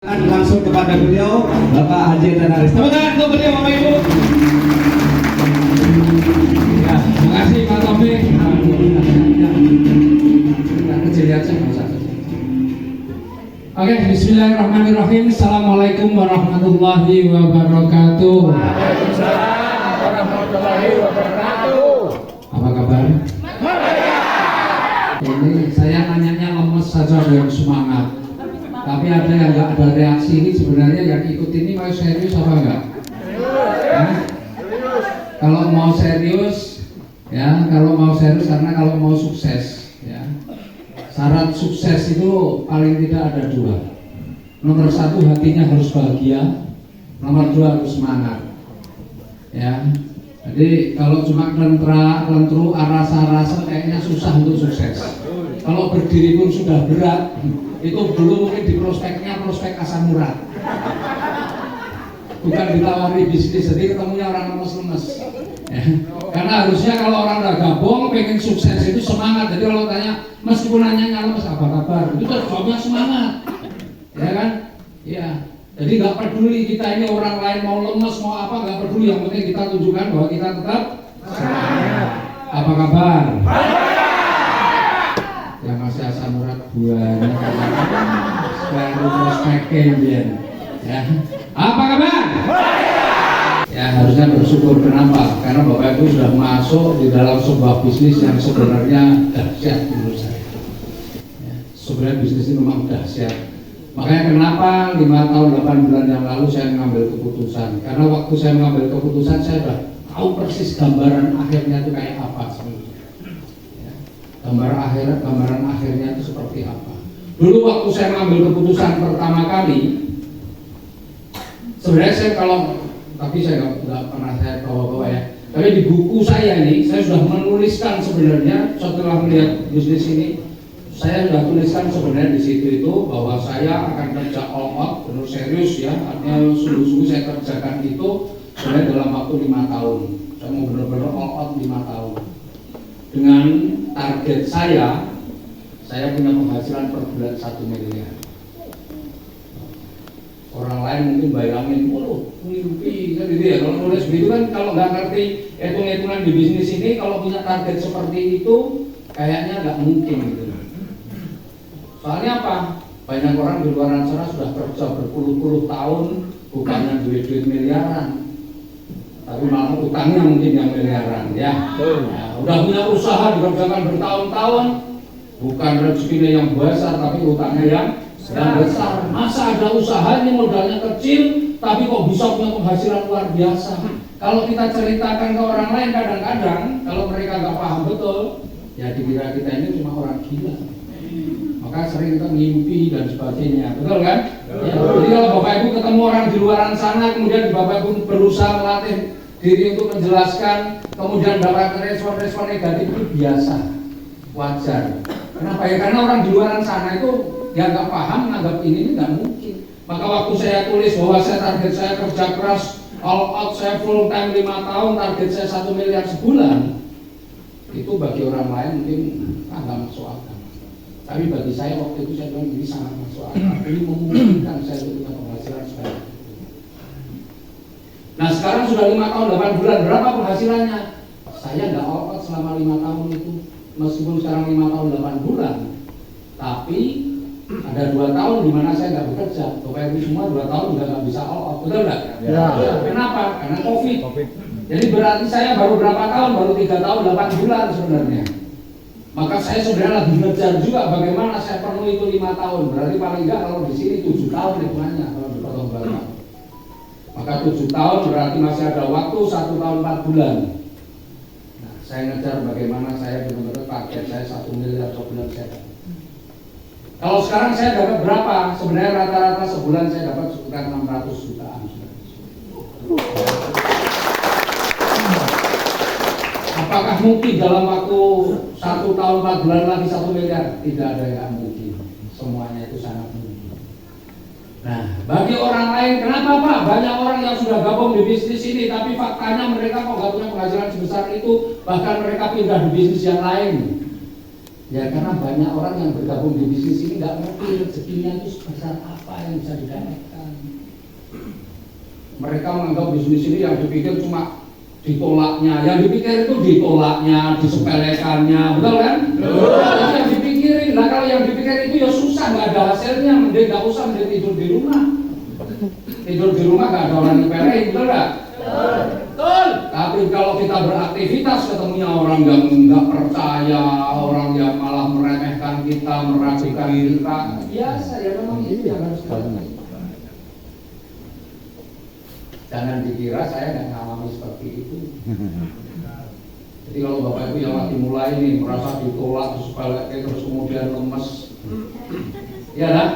Langsung kepada beliau, Bapak Haji Tanaris. Tepuk tangan untuk beliau, Bapak Ibu. Ya, terima kasih Pak Taufik. Kecil aja, nggak usah. Oke, Bismillahirrahmanirrahim. Assalamualaikum warahmatullahi wabarakatuh. Waalaikumsalam warahmatullahi wabarakatuh. Apa kabar? Ini saya nanyanya lemes saja, yang semangat. Tapi ada yang nggak ada reaksi ini, sebenarnya yang ikut ini mau serius apa enggak? Kalau mau serius, ya kalau mau serius karena kalau mau sukses, ya syarat sukses itu paling tidak ada dua. Nomor satu, hatinya harus bahagia. Nomor dua, harus semangat. Ya, jadi kalau cuma kelentru, rasa-rasa kayaknya susah untuk sukses. Kalau berdiri pun sudah berat, itu belum mungkin di prospeknya prospek asam urat. Bukan ditawari bisnis, jadi ketemunya orang lemes-lemes. Ya. Karena harusnya kalau orang udah gabung, pengen sukses itu semangat. Jadi kalau tanya, meskipun nanya lemes apa kabar, itu jawabnya semangat. Ya kan? Iya. Jadi nggak peduli kita ini orang lain mau lemes mau apa, nggak peduli. Yang penting kita tunjukkan bahwa kita tetap semangat. Apa kabar? Yang masih asam urat buahnya baru prospeknya ya. Apa kabar? Ya harusnya bersyukur. Kenapa? Karena Bapak Ibu sudah masuk di dalam sebuah bisnis yang sebenarnya dahsyat menurut saya ya, sebenarnya bisnis ini memang dahsyat. Makanya kenapa 5 tahun 8 bulan yang lalu saya mengambil keputusan. Karena waktu saya mengambil keputusan saya sudah tahu persis gambaran akhirnya itu kayak apa sebenarnya. Gambaran akhirnya itu seperti apa. Dulu waktu saya mengambil keputusan pertama kali, sebenarnya saya tapi saya nggak pernah saya bawa-bawa ya. Tapi di buku saya ini, saya sudah menuliskan sebenarnya setelah melihat bisnis ini, saya sudah tuliskan sebenarnya di situ itu bahwa saya akan kerja all out, benar serius ya, artinya sungguh-sungguh saya kerjakan itu sebenarnya dalam waktu 5 tahun. Saya mau benar-benar all out 5 tahun. Dengan target saya punya penghasilan per bulan 1 miliar. Orang lain mungkin bayangin, mimpi kan gitu ya. Kalau nulis begitu kan, kalau nggak ngerti hitung-hitungan di bisnis ini, kalau punya target seperti itu, kayaknya nggak mungkin gitu. Soalnya apa? Banyak orang di luar sana sudah kerja berpuluh-puluh tahun, bukannya duit-duit miliaran, tapi malah utangnya mungkin yang miliaran ya. Udah punya usaha dikerjakan bertahun-tahun, bukan rezekinya yang besar tapi utangnya yang besar. Masa ada usahanya modalnya kecil tapi kok bisa punya penghasilan luar biasa. Kalau kita ceritakan ke orang lain kadang-kadang kalau mereka nggak paham betul, ya dikira kita ini cuma orang gila. Maka sering kita mimpi dan sebagainya, betul kan? Ya, jadi kalau Bapak Ibu ketemu orang di luaran sana, kemudian Bapak Ibu berusaha melatih diri untuk menjelaskan, kemudian dapat respon-respon negatif, itu biasa, wajar. Kenapa ya? Karena orang di luaran sana itu yang nggak paham menganggap ini nggak mungkin. Maka waktu saya tulis bahwa saya target saya kerja keras, all out, saya full time 5 tahun, target saya 1 miliar sebulan, itu bagi orang lain mungkin nggak masuk akal. Tapi bagi saya waktu itu saya bilang ini sangat masuk akal. Ini memungkinkan saya untuk punya penghasilan sebanyak itu. Nah sekarang sudah 5 tahun 8 bulan, berapa penghasilannya? Saya nggak all out selama 5 tahun itu, meskipun sekarang 5 tahun 8 bulan, tapi ada 2 tahun di mana saya nggak bekerja. Bapak Ibu semua 2 tahun juga nggak bisa all out, betul nggak? Ya. Kenapa? Karena COVID. Jadi berarti saya baru berapa tahun? Baru 3 tahun 8 bulan sebenarnya. Maka saya sebenarnya lagi ngejar juga bagaimana saya penuhi itu 5 tahun. Berarti paling nggak kalau di sini 7 tahun hitungannya kalau dipotong berapa. Maka 7 tahun berarti masih ada waktu 1 tahun 4 bulan. Nah, saya ngejar bagaimana saya benar-benar target saya 1 miliar sebulan saya. Kalau sekarang saya dapat berapa? Sebenarnya rata-rata sebulan saya dapat sekitar 600 jutaan. Apakah mungkin dalam waktu 1 tahun 4 bulan lagi 1 miliar? Tidak ada yang mungkin. Semuanya itu sangat mungkin. Nah, bagi orang lain, kenapa Pak? Banyak orang yang sudah gabung di bisnis ini, tapi faktanya mereka kok gak punya penghasilan sebesar itu, bahkan mereka pindah di bisnis yang lain. Ya karena banyak orang yang bergabung di bisnis ini nggak ngerti rezekinya itu sebesar apa yang bisa didapatkan. Mereka menganggap bisnis ini yang dipikir cuma ditolaknya, yang dipikir itu ditolaknya, disepelekannya, betul kan? Betul. Itu yang dipikirin. Nah kalau yang dipikir itu ya susah, nggak ada hasilnya, mending nggak usah, mending tidur di rumah. Tidur di rumah nggak ada orang nyepelein, betul nggak? Betul. Tapi kalau kita beraktivitas ketemunya orang yang nggak percaya, orang yang malah meremehkan kita, meragukan kita, biasa ya memang itu yang harus dilakukan. Jangan dikira saya nggak ngalami seperti itu. Jadi kalau Bapak Ibu yang lagi mulai nih merasa ditolak, terus kemudian lemes, ya lah.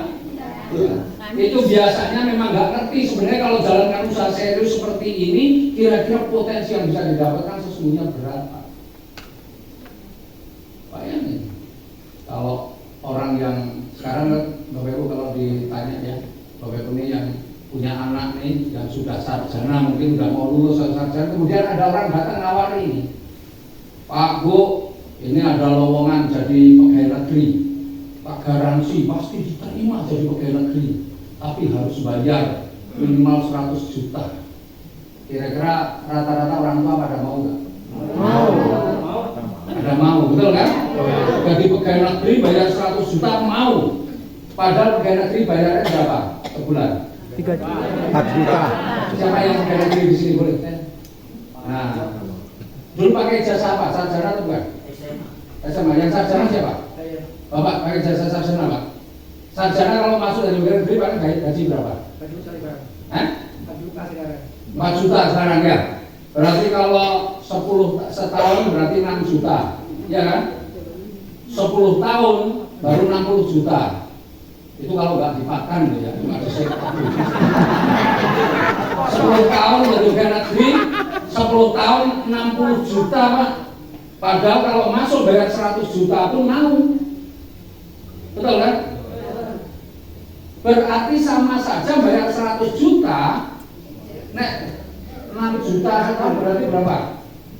Itu biasanya memang nggak ngerti sebenarnya kalau jalankan usaha serius seperti ini, kira-kira potensi yang bisa didapatkan sesungguhnya berapa. Bayangin kalau orang yang sekarang Bapak Ibu kalau ditanya ya, Bapak Ibu ini yang punya anak nih yang sudah sarjana, mungkin udah mau lulus sarjana, kemudian ada orang datang nawari ini, Pak Bu, ini ada lowongan jadi pegawai negeri, Pak garansi pasti diterima jadi pegawai negeri, tapi harus bayar minimal 100 juta. Kira-kira rata-rata orang tua pada mau nggak? Mau. Ada mau, betul kan? Jadi pegawai negeri bayar 100 juta mau, padahal pegawai negeri bayarnya berapa sebulan? 4 juta. Siapa yang pegawai negeri di sini boleh? Nah, dulu pakai jasa apa? Sarjana atau bukan? SMA. Yang sarjana siapa? Bapak pakai jasa sarjana Pak. Sarjana kalau masuk dari pegawai negeri pakai gaji berapa? 4 juta sekarang. Hah? 4 juta sekarang. 4 juta sekarang ya. Berarti kalau 10 setahun berarti 6 juta, ya kan? 10 tahun baru 60 juta. Itu kalau nggak dimakan ya, cuma disekap. 10 tahun jadi pegawai negeri, 10 tahun 60 juta Pak. Padahal kalau masuk bayar 100 juta pun mau. Betul kan? Berarti sama saja bayar 100 juta, nek 6 juta sekarang berarti berapa?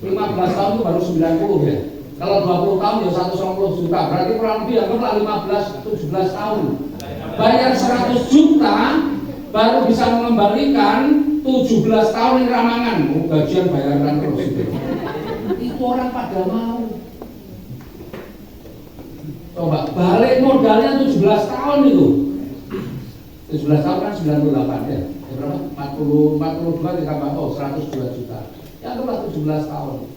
15 tahun itu baru 90 ya. Kalau 20 tahun ya 190 juta, berarti kurang lebih anggaplah 15-17 tahun. Bayar 100 juta baru bisa mengembalikan 17 tahun yang ramangan. Gajian bayaran terus itu orang pada mau. Coba balik modalnya 17 tahun itu. 17 tahun kan 98 ya. Berapa? 42 ditambah 102 juta. Ya anggaplah 17 tahun.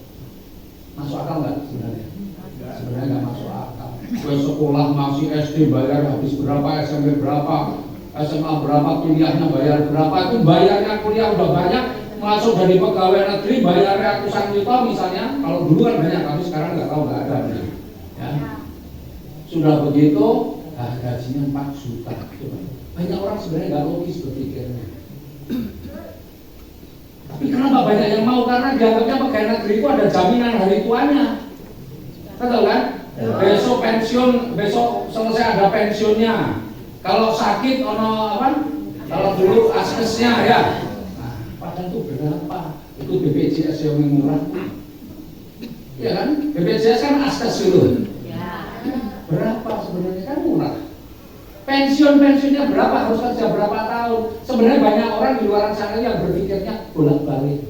Masuk akal nggak sebenarnya? Sebenarnya nggak masuk akal. Gue sekolah masih SD bayar habis berapa, SMP berapa, SMA berapa, kuliahnya bayar berapa, itu bayarnya kuliah udah banyak, masuk dari pegawai negeri bayar ratusan juta misalnya. Kalau dulu kan banyak, tapi sekarang nggak tahu, nggak ada. Ya. Sudah begitu, gajinya 4 juta. Banyak orang sebenarnya nggak logis berpikirnya. Tapi kenapa banyak yang mau? Karena dianggapnya pegawai negeri itu ada jaminan hari tuanya. Betul kan? Besok pensiun, besok selesai ada pensiunnya. Kalau sakit, ono apa? Kalau dulu askesnya ya. Nah, padahal itu berapa? Itu BPJS yang murah. Iya kan? BPJS kan askes dulu. Berapa sebenarnya kan murah. Pensiunnya berapa? Harus kerja berapa tahun? Sebenarnya banyak orang di luar sana yang berpikirnya bolak-balik.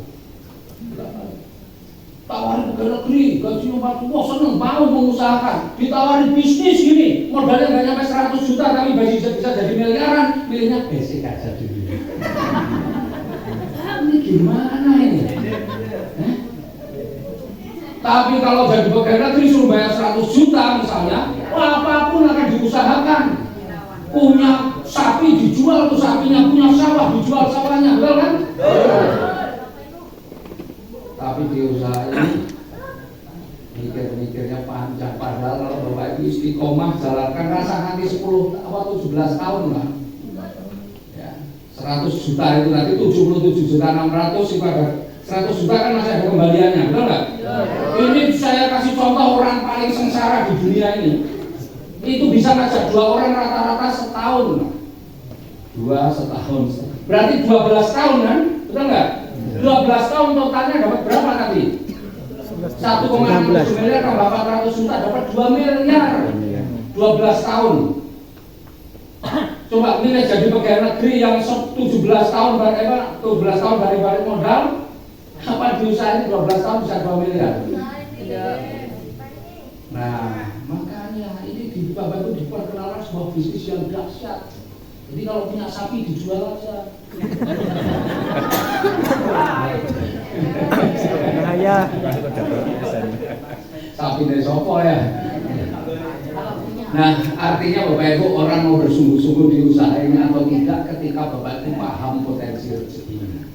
Tawarin pegawai negeri, gajinya 40, wah seneng, mau mengusahakan. Ditawarin bisnis gini, modalnya nggak nyampe 100 juta, tapi bisa jadi miliaran. Milihnya basic aja dulu. Ini gimana ini? Tapi kalau jadi pegawai negeri suruh bayar 100 juta misalnya, apapun akan diusahakan. Punya sapi dijual tuh sapinya, punya sawah dijual sawahnya, betul kan? Tapi di usaha ini mikir-mikirnya panjang. Padahal kalau Bapak Ibu istiqomah jalankan rasa nanti 10 atau 17 tahun lah ya, 100 juta itu nanti 77.600.000 itu ada 100 juta kan masih ada kembaliannya, betul nggak? Ini saya kasih contoh orang paling sengsara di dunia ini. Itu bisa ngajak 2 orang rata-rata setahun. 2 setahun. Berarti 12 tahun kan? Betul nggak? 12 tahun totalnya dapat berapa tadi? 10 1,6 miliar tambah 400 juta dapat 2 miliar. 12 tahun. Coba milih jadi pegawai negeri yang 17 tahun dari balik modal, apa diusahain 12 tahun bisa 2 miliar. Nah, makanya ini di Bapak itu diperkenalkan sebuah bisnis yang dahsyat. Jadi kalau punya sapi dijual aja. Bahaya. Sapi dari sopo ya. Nah, artinya Bapak Ibu orang mau bersungguh-sungguh di usahanya atau tidak ketika Bapak Ibu paham potensi rezekinya.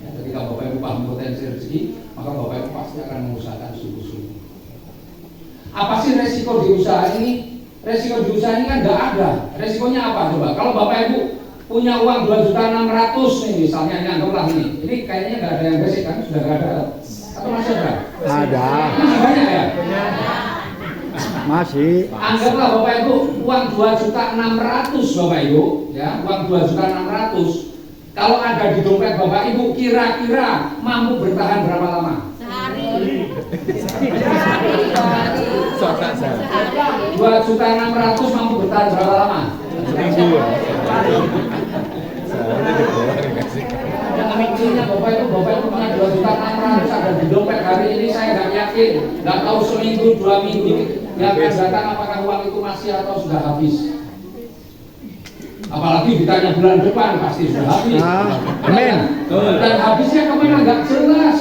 Ya, ketika Bapak Ibu paham potensi rezeki, maka Bapak Ibu pasti akan mengusahakan sungguh-sungguh. Apa sih resiko di usaha ini? Resiko di usaha ini kan nggak ada. Resikonya apa coba? Kalau Bapak Ibu punya uang 2.600.000 nih misalnya, ini anggaplah ini. Ini kayaknya nggak ada yang basic kan? Sudah nggak ada. Atau masih ada? Ada. Masih banyak ya? Masih. Anggaplah Bapak Ibu uang 2.600.000 Bapak Ibu, ya, uang 2.600.000. Kalau ada di dompet Bapak Ibu kira-kira mampu bertahan berapa lama? Sehari. 2.600.000 mampu bertahan berapa lama? Seminggu. Intinya Bapak Ibu punya 2.600.000 ada di dompet hari ini, saya nggak yakin, nggak tahu seminggu 2 minggu yang akan datang apakah uang itu masih atau sudah habis. Apalagi ditanya bulan depan pasti sudah habis. Amin. Dan habisnya kemana nggak jelas.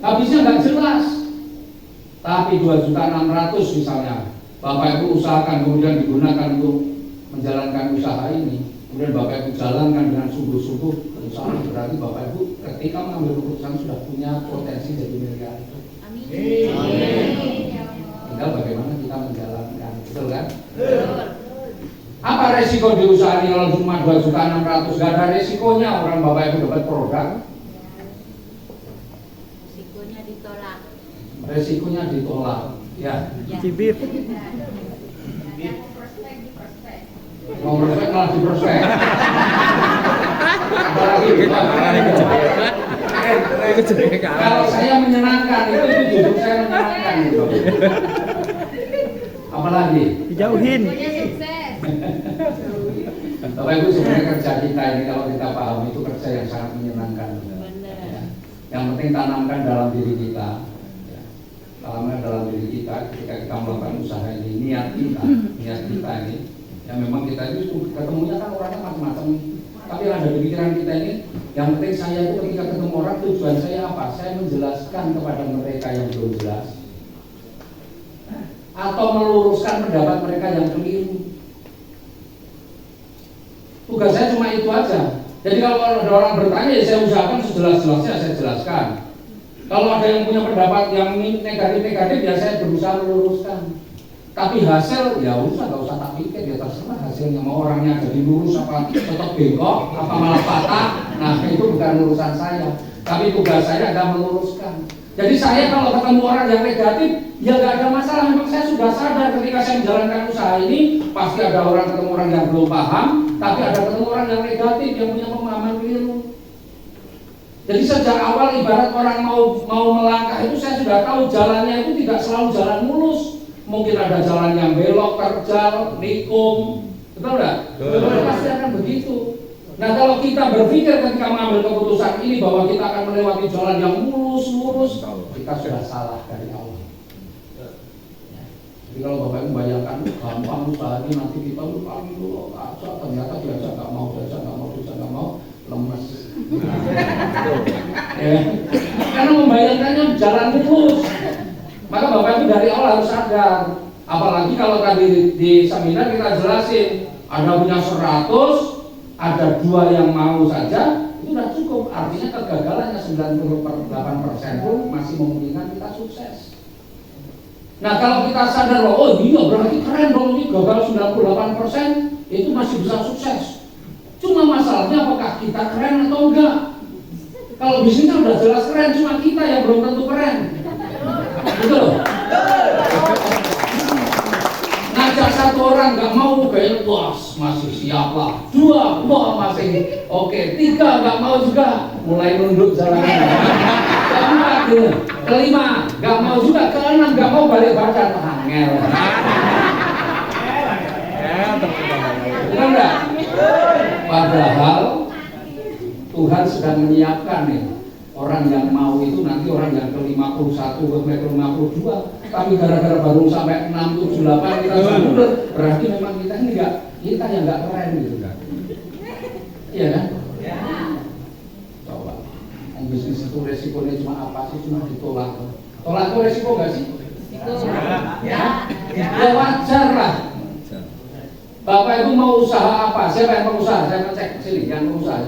Habisnya nggak jelas. Tapi 2.600.000 misalnya, Bapak Ibu usahakan kemudian digunakan untuk menjalankan usaha ini. Kemudian Bapak Ibu jalankan dengan sungguh-sungguh usaha, berarti Bapak Ibu ketika mengambil keputusan sudah punya potensi jadi miliar itu. Amin. Tinggal bagaimana kita menjalankan, betul kan? Betul. Apa resiko di usaha ini kalau cuma 2.600.000? Gak ada resikonya orang Bapak Ibu dapat produk. Risikonya ditolak. Resikonya ditolak, ya. Cibir. Mau prospek malah di prospek. Apalagi kita kalau saya menyenangkan itu justru saya menyenangkan gitu. Apalagi Dijauhin. Risikonya sukses. Bapak Ibu sebenarnya kerja kita ini kalau kita paham itu kerja yang sangat menyenangkan. Ya. Yang penting tanamkan dalam diri kita. Ya. Tanamkan dalam diri kita ketika kita melakukan usaha ini, niat kita ini. Ya memang kita itu ketemunya kan orangnya macam-macam nih. Tapi yang ada di pikiran kita ini, yang penting saya itu ketika ketemu orang tujuan saya apa? Saya menjelaskan kepada mereka yang belum jelas, atau meluruskan pendapat mereka yang keliru. Tugas saya cuma itu aja. Jadi kalau ada orang bertanya, ya saya usahakan sejelas-jelasnya saya jelaskan. Kalau ada yang punya pendapat yang negatif-negatif, ya saya berusaha meluruskan. Tapi hasil, ya usah, nggak usah tak pikir, ya terserah hasilnya. Mau orangnya jadi lurus apa tetap bengkok, apa malah patah. Nah itu bukan urusan saya. Tapi tugas saya adalah meluruskan. Jadi saya kalau ketemu orang yang negatif, ya nggak ada masalah. Memang saya sudah sadar ketika saya menjalankan usaha ini, pasti ada orang ketemu orang yang belum paham, tapi ada ketemu orang yang negatif yang punya pemahaman keliru. Jadi sejak awal ibarat orang mau melangkah itu saya sudah tahu jalannya itu tidak selalu jalan mulus. Mungkin ada jalan yang belok, terjal, nikung, betul nggak? Betul. Pasti akan begitu. Nah kalau kita berpikir ketika mengambil keputusan ini bahwa kita akan melewati jalan yang mulus, kita sudah salah dari awal. Jadi kalau Bapak Ibu bayangkan gampang usaha ini nanti kita paling dulu aja, ternyata biasa nggak mau, lemes. Ya. Karena membayangkannya jalan mulus. Maka Bapak Ibu dari awal harus sadar. Apalagi kalau tadi di seminar kita jelasin ada punya 100, ada 2 yang mau saja, itu sudah cukup. Artinya kegagalannya 98% pun masih memungkinkan kita sukses. Nah kalau kita sadar bahwa oh iya berarti keren dong ini gagal 98%, itu masih bisa sukses. Cuma masalahnya apakah kita keren atau enggak? Kalau bisnisnya udah jelas keren, cuma kita yang belum tentu keren. Betul. Ngajak 1 orang nggak mau kayak bos masih siap lah. 2 wah masih oke. 3 nggak mau juga mulai nunduk jalannya. keempat gitu. Kelima nggak mau juga, keenam nggak mau balik badan, angel. Benar nggak? Padahal Tuhan sedang menyiapkan nih orang yang mau itu nanti orang yang ke-51, ke-52, tapi gara-gara baru sampai 6, 7, 8 kita sudah mundur, berarti memang kita ini kita yang nggak keren gitu kan? Iya kan? Coba, bisnis itu resikonya cuma apa sih? Cuma ditolak. Tolak itu resiko nggak sih? Ya wajar lah. Bapak itu mau usaha apa? Siapa yang mau usaha? Saya mau cek sini, yang mau usaha.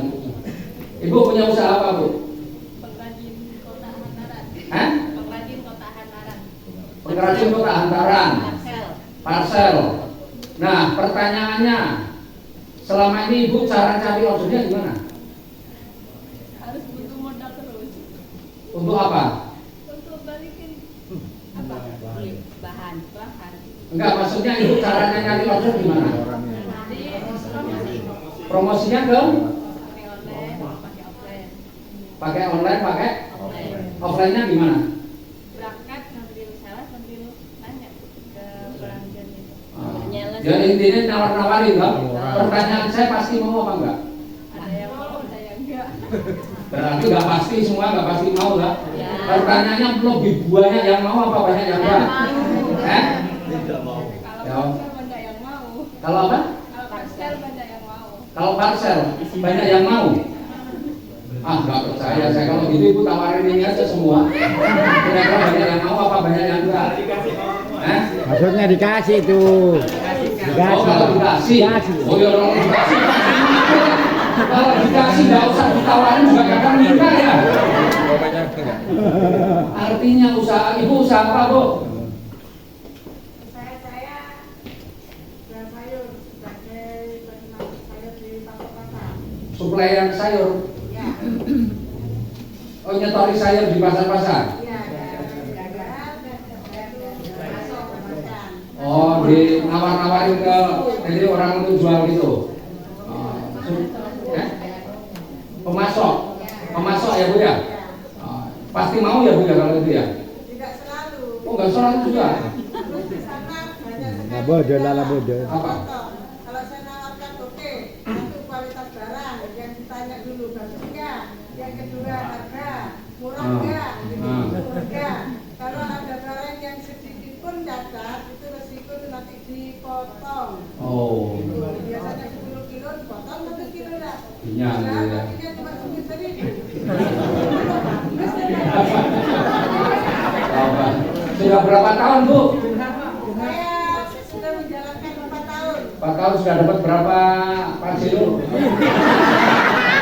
Ibu punya usaha apa, Bu? Pengrajin kotak hantaran. Hah? Pengrajin kotak hantaran. Pengrajin kotak hantaran. Parcel. Parcel. Nah, pertanyaannya, selama ini Ibu cara cari ordernya gimana? Harus butuh modal terus. Untuk apa? Untuk balikin apa? Beli bahan. Enggak, maksudnya Ibu caranya nyari order gimana? Di promosi. Promosinya ke? Pakai online, pakai offline. Pakai online, pakai Offline. offline-nya gimana? Berangkat ngambil salah sambil nanya ke pelanggan itu. Nyales. Jadi intinya nawar-nawarin kan? Pertanyaan saya pasti mau apa enggak? Ada yang mau, ada yang enggak. Berarti nggak pasti, semua nggak pasti mau lah. Ya. Pertanyaannya lebih banyak yang mau apa banyak yang enggak? Eh? Kalau parcel banyak yang mau. Kalau apa? Kalau parcel banyak yang mau. Kalau parcel banyak yang mau. Ah, nggak percaya saya kalau gitu Ibu tawarin ini aja semua. Kira-kira banyak yang mau apa banyak yang enggak? Eh? Maksudnya dikasih itu. Oh, kalau dikasih. Oh ya kalau dikasih. Kalau dikasih nggak usah ditawarin juga kadang minta ya. Artinya usaha Ibu usaha apa, Bu? Saya jual sayur sebagai penikmat sayur di pasar-pasar. Supplier sayur. Ya, Oh, nyetori sayur di pasar-pasar. iya, dagang dan masuk makan. Oh, di nawar-nawarin ke jadi orang untuk jual gitu. Oh, eh? Pemasok ya Bu ya. Oh, pasti mau ya Bu ya kalau itu ya. Tidak selalu. Oh, nggak selalu juga. Terus di sana banyak sekali. Lah bodoh lah bodoh. Apa? Kalau saya nawarkan oke, satu kualitas barang yang ditanya dulu bagus enggak, yang kedua harga murah enggak, enggak. Kalau ada barang yang sedikit pun cacat, itu resiko itu nanti dipotong. Oh, Biasanya 10 kilo dipotong 1 kilo lah. iya Nah, iya. artinya cuma 1.000. Apa? Sudah berapa tahun Bu? Saya sudah menjalankan 4 tahun. 4 tahun sudah dapat berapa pensiun?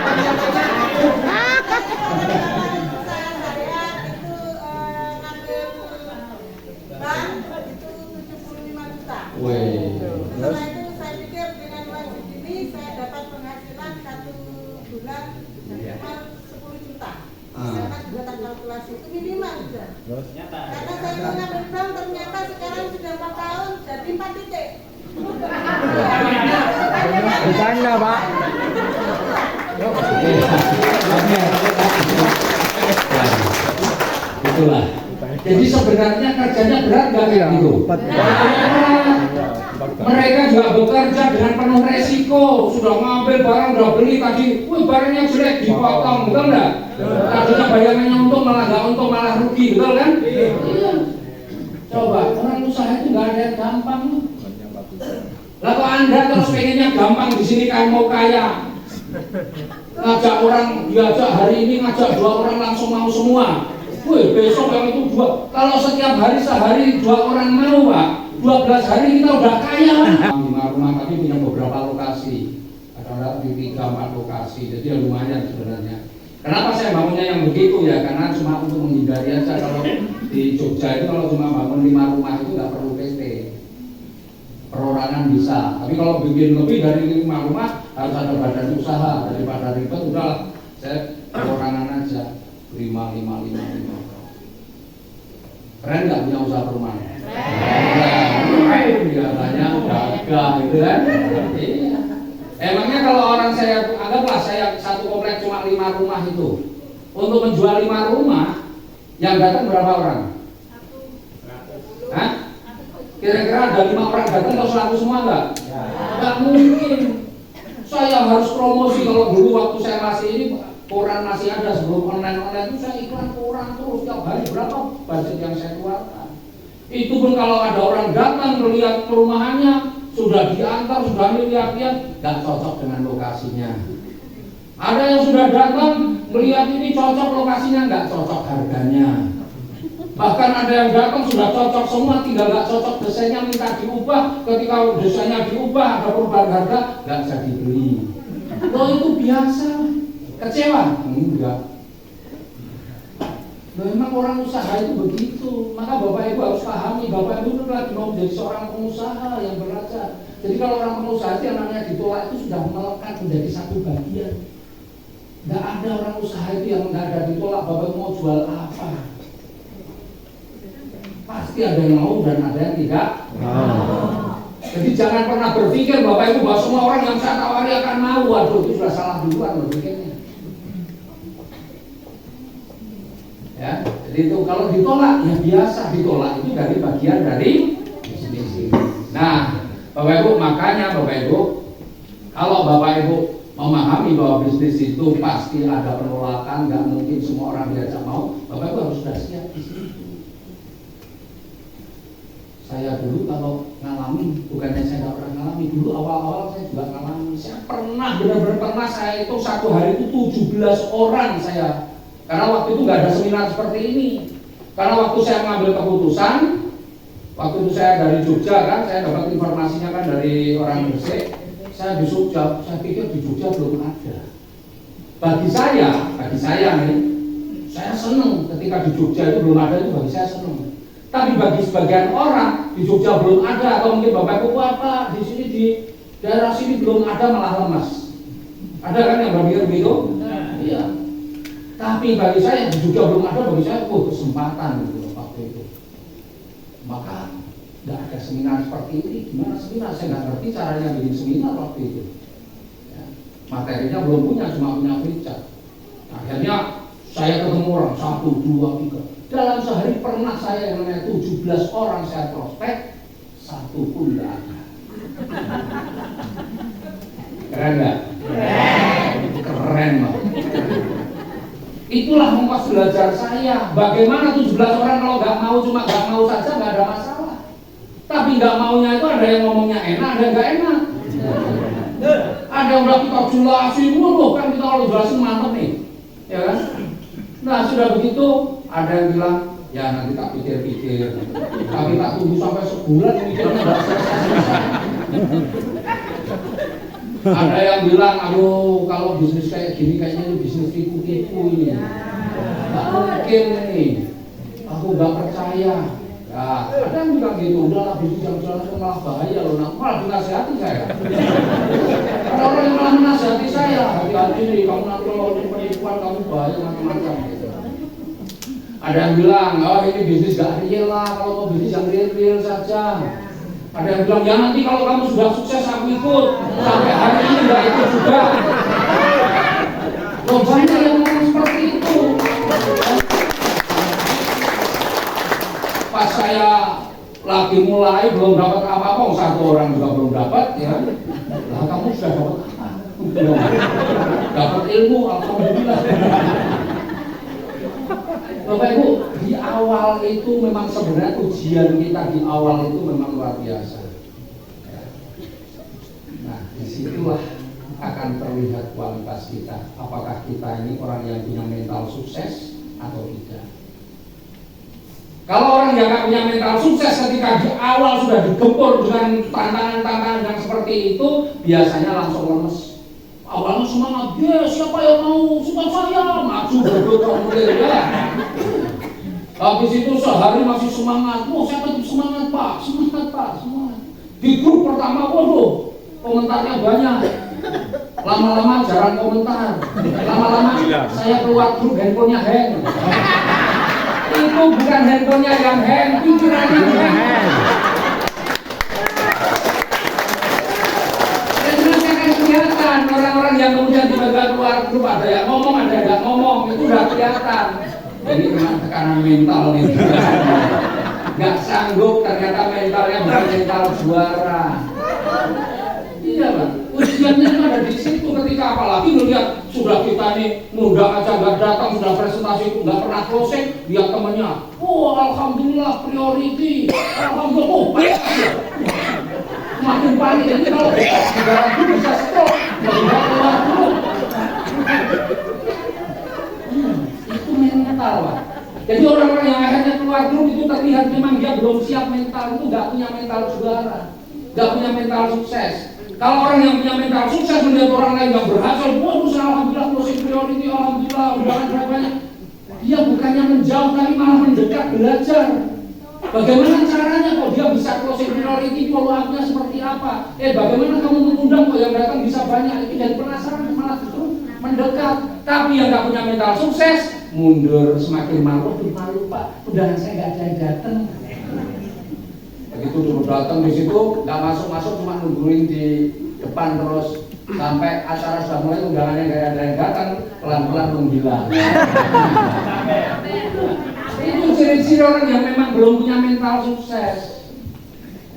Saya itu ngambil bank itu 75 juta. Wih. Setelah itu saya pikir dengan uang segini saya dapat penghasilan 1 bulan minimal 10 juta. Saya kan sudah tak kalkulasi itu minimal sudah. Karena saya mau ngambil bank ternyata sekarang sudah 4 tahun jadi 4 titik. Ditanya Pak. Itulah. Jadi sebenarnya kerjanya berat nggak kayak gitu? Mereka juga bekerja dengan penuh resiko. Sudah ngambil barang, udah beli tadi, wih barangnya jelek dipotong, betul nggak? Tadinya bayangannya untung malah nggak untung malah rugi, betul kan? Iya. Coba orang usaha itu nggak ada yang gampang. Lah kok Anda terus pengennya gampang di sini kayak mau kaya? Ngajak orang, diajak hari ini ngajak 2 orang langsung mau semua. Wih, besok yang itu 2. Kalau setiap hari sehari 2 orang mau, Pak, 12 hari kita udah kaya. Rumah kami punya beberapa lokasi. Ada di 3-4 lokasi. Jadi ya lumayan sebenarnya. Kenapa saya bangunnya yang begitu ya? Karena cuma untuk menghindari aja kalau di Jogja itu kalau cuma bangun 5 rumah itu nggak perlu PT. Perorangan bisa, tapi kalau bikin lebih dari 5 rumah harus ada badan usaha. Daripada ribet udah saya perorangan aja 5. Keren nggak punya usaha perumahan? Keren. Biasanya dagang gitu kan? Iya. Emangnya kalau orang saya anggaplah saya satu komplek cuma 5 rumah itu untuk menjual 5 rumah Yang datang berapa orang? Hah? Kira-kira ada 5 orang datang kalau laku semua enggak? Enggak mungkin. Saya harus promosi. Kalau dulu waktu saya masih ini koran masih ada, sebelum online itu saya iklan koran terus tiap hari. Berapa budget yang saya keluarkan? Itu pun kalau ada orang datang melihat perumahannya sudah diantar, sudah lihat-lihat, nggak cocok dengan lokasinya. Ada yang sudah datang melihat ini cocok lokasinya, nggak cocok harganya. Bahkan ada yang datang sudah cocok semua, tinggal nggak cocok desainnya, minta diubah. Ketika desainnya diubah, ada perubahan harga, nggak bisa dibeli. Loh itu biasa. Kecewa? Enggak. Memang orang usaha itu begitu. Maka Bapak Ibu harus pahami, Bapak Ibu lagi mau menjadi seorang pengusaha yang belajar. Jadi kalau orang pengusaha itu yang namanya ditolak itu sudah melekat menjadi satu bagian. Nggak ada orang usaha itu yang nggak ada ditolak. Bapak mau jual apa? Pasti ada yang mau dan ada yang tidak mau. Jadi jangan pernah berpikir Bapak Ibu bahwa semua orang yang saya tawari akan mau. Waduh, itu sudah salah duluan berpikirnya. Ya, jadi itu kalau ditolak ya biasa, ditolak itu dari bagian dari bisnis. Nah, Bapak Ibu, makanya Bapak Ibu, kalau Bapak Ibu memahami bahwa bisnis itu pasti ada penolakan, nggak mungkin semua orang diajak mau, Bapak Ibu harus sudah siap di situ. Saya dulu kalau ngalami, bukannya saya nggak pernah ngalami, dulu awal-awal saya juga ngalami. Saya pernah, benar-benar pernah, saya itu satu hari itu 17 orang saya. Karena waktu itu nggak ada seminar seperti ini. Karena waktu saya mengambil keputusan, waktu itu saya dari Jogja kan, saya dapat informasinya kan dari orang Gresik. Saya di Jogja, saya pikir di Jogja belum ada. Bagi saya nih, saya senang ketika di Jogja itu belum ada, itu bagi saya senang. Tapi bagi sebagian orang di Jogja belum ada, atau mungkin Bapak Ibu apa di sini di daerah sini belum ada malah lemas. Ada kan yang berpikir begitu? Iya. Tapi bagi saya di Jogja belum ada, bagi saya kesempatan gitu waktu itu. Maka nggak ada seminar seperti ini. Gimana seminar? Saya nggak ngerti caranya bikin seminar waktu itu. Ya. Materinya belum punya, cuma punya flipchart. Akhirnya saya ketemu orang 1, 2, 3. Dalam sehari pernah saya yang namanya 17 orang saya prospek, 1 pun nggak ada. Keren nggak? Keren banget. Itulah ongkos belajar saya. Bagaimana 17 orang kalau nggak mau, cuma nggak mau saja nggak ada masalah. Tapi nggak maunya itu ada yang ngomongnya enak, ada yang nggak enak. Ada yang udah kita jelasin, loh kan kita kalau jelasin mantep nih, ya kan? Nah sudah begitu, ada yang bilang, ya nanti tak pikir-pikir. Tapi tak tunggu sampai sebulan mikirnya nggak selesai. Ada yang bilang, aduh kalau bisnis kayak gini kayaknya ini bisnis tipu-tipu ini. Nggak mungkin ini. Aku nggak percaya. Ya, ada yang bilang gitu, udahlah bisnis yang jalan itu malah bahaya loh. Nah, malah dinasihati saya. Ada orang yang malah menasihati saya, hati-hati nih, kamu nanti kalau penipuan kamu bahaya macam-macam gitu. Ada yang bilang, oh ini bisnis gak real lah, kalau mau bisnis yang real saja. Ada yang bilang, ya nanti kalau kamu sudah sukses aku ikut. Sampai hari ini nggak ikut juga. Loh banyak yang ngomong seperti itu. Pas saya lagi mulai belum dapat apa-apa, satu orang juga belum dapat ya. Lah kamu sudah dapat apa? Dapat ilmu, alhamdulillah. Bapak Ibu, di awal itu memang sebenarnya ujian kita di awal itu memang luar biasa. Nah, disitulah akan terlihat kualitas kita. Apakah kita ini orang yang punya mental sukses atau tidak? Kalau orang yang nggak punya mental sukses ketika di awal sudah digempur dengan tantangan-tantangan yang seperti itu, biasanya langsung lemes. Awalnya semangat, ya siapa yang mau suka saya, maju berdua ya. Habis itu sehari masih semangat, saya tetap semangat pak, semangat. Di grup pertama, waduh, komentarnya banyak. Lama-lama jarang komentar, lama-lama saya keluar grup, handphonenya hang. Itu bukan handphonenya yang hang, pikirannya yang hang. Kelihatan orang-orang yang kemudian tiba-tiba keluar grup, ada yang ngomong, ada yang nggak ngomong, itu udah kelihatan. Ini kena tekanan mental nih. Nggak sanggup, ternyata mentalnya bukan mental juara. Iya Pak, ujiannya itu ada di situ. Ketika apalagi melihat sudah kita nih ngundang aja nggak datang, sudah presentasi itu nggak pernah closing, lihat temennya, oh alhamdulillah priority, alhamdulillah, oh makin panik. Jadi kalau negara itu bisa stop, nggak keluar dulu. Itu mental Pak. Jadi orang-orang yang akhirnya keluar grup itu terlihat memang dia belum siap mental, itu nggak punya mental juara, nggak punya mental sukses. Kalau orang yang punya mental sukses melihat orang lain yang berhasil, waduh alhamdulillah closing priority, alhamdulillah undangan berapanya, dia bukannya menjauh tapi malah mendekat belajar. Bagaimana caranya kok dia bisa closing priority, follow up-nya seperti apa? Bagaimana kamu mengundang kok yang datang bisa banyak? Itu jadi penasaran malah justru mendekat. Tapi yang nggak punya mental sukses mundur, semakin malu, malu Pak, undangan saya nggak ada yang datang. Begitu dulu datang di situ, nggak masuk cuma nungguin di depan terus sampai acara sudah mulai, undangannya nggak ada yang datang, pelan-pelan menghilang. Itu ciri-ciri orang yang memang belum punya mental sukses.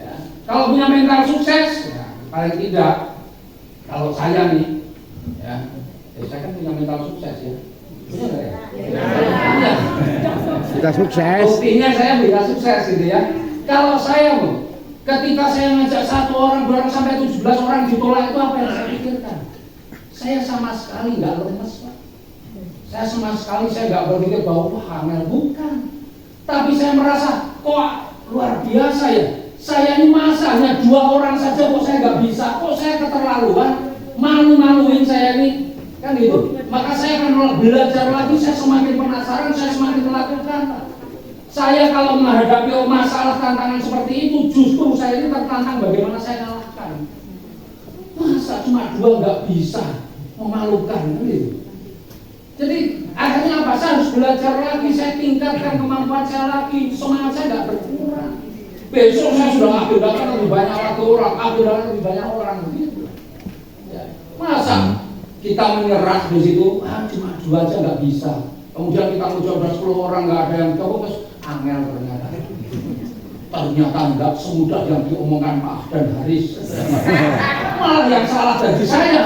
Ya. Kalau punya mental sukses, ya, paling tidak, kalau saya nih, ya, saya kan punya mental sukses ya. Iya. Kita sukses. Buktinya saya bisa sukses gitu ya. Kalau saya ketika saya ngajak 1 orang, 2 orang sampai 17 orang ditolak, itu apa yang saya pikirkan? Saya sama sekali nggak lemes Pak. Saya sama sekali saya nggak berpikir bahwa wah angel, bukan. Tapi saya merasa kok luar biasa ya. Saya ini masa hanya 2 orang saja kok saya nggak bisa, kok saya keterlaluan, malu-maluin saya ini. Kan gitu. Maka saya akan belajar lagi, saya semakin penasaran, saya semakin melakukan. Saya kalau menghadapi masalah tantangan seperti itu, justru saya ini tertantang bagaimana saya kalahkan. Masa cuma 2 nggak bisa, memalukan kan gitu. Jadi akhirnya apa? Saya harus belajar lagi, saya tingkatkan kemampuan saya lagi, semangat saya nggak berkurang. Besok saya sudah ambil data lebih banyak lagi orang, ambil data lebih banyak orang begitu. Ya. Masa kita menyerah di situ, cuma 2 aja nggak bisa. Kemudian kita mencoba 10 orang nggak ada yang coba, terus angel ternyata. Ternyata nggak semudah yang diomongkan Pak dan Haris. Malah yang salah jadi saya.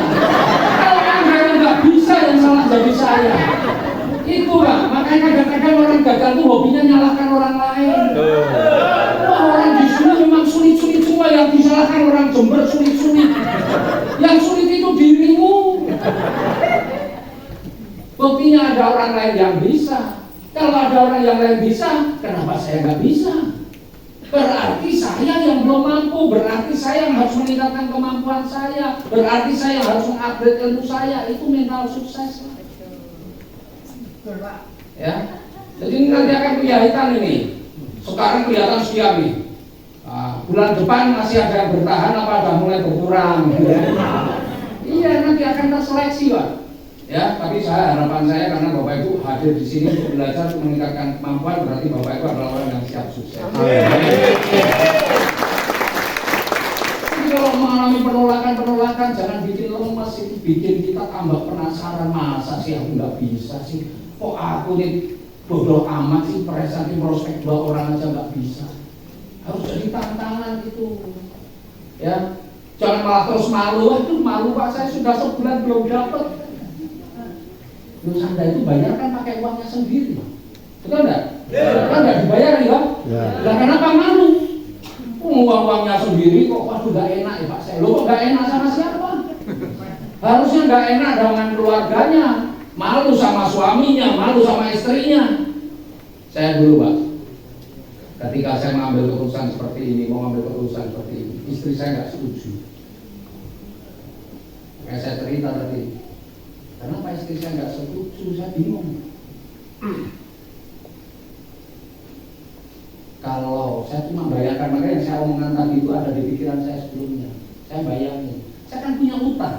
Kalau angel nggak bisa, yang salah jadi saya. Itu Pak, makanya kadang-kadang orang gagal itu hobinya nyalahkan orang lain. Wah, orang di sini memang sulit-sulit semua, yang disalahkan orang Jember sulit-sulit. Yang sulit itu dirimu. Buktinya ada orang lain yang bisa. Kalau ada orang yang lain bisa, kenapa saya nggak bisa? Berarti saya yang belum mampu, berarti saya yang harus meningkatkan kemampuan saya, berarti saya yang harus mengupgrade ilmu saya. Itu mental sukses. Ya, jadi ini nanti akan kelihatan ini. Sekarang kelihatan sekian nih. Bulan depan masih ada yang bertahan apa ada mulai berkurang? Iya, nanti akan terseleksi Pak. Ya, tapi harapan saya karena Bapak Ibu hadir di sini untuk belajar untuk meningkatkan kemampuan, berarti Bapak Ibu adalah orang yang siap sukses. Jadi kalau mengalami penolakan, jangan bikin lemas, itu bikin kita tambah penasaran. Masa sih aku nggak bisa sih? Kok aku nih bodoh amat sih, presentasi prospek 2 orang aja nggak bisa? Harus jadi tantangan gitu. Ya, jangan malah terus malu. Aduh malu Pak, saya sudah sebulan belum dapat. Terus Anda itu bayar kan pakai uangnya sendiri, betul enggak? Kan enggak dibayar ya? Lah kenapa malu? Uang-uangnya sendiri kok, waduh enggak enak ya Pak saya. Loh kok enggak enak sama siapa? Harusnya enggak enak dengan keluarganya, malu sama suaminya, malu sama istrinya. Saya dulu Pak, ketika saya mengambil keputusan seperti ini, mau ambil keputusan seperti ini, istri saya enggak setuju. Kayak saya cerita tadi. Kenapa istri saya nggak setuju? Saya bingung. Kalau saya cuma bayangkan, makanya yang saya omongkan tadi itu ada di pikiran saya sebelumnya. Saya bayangin, saya kan punya utang.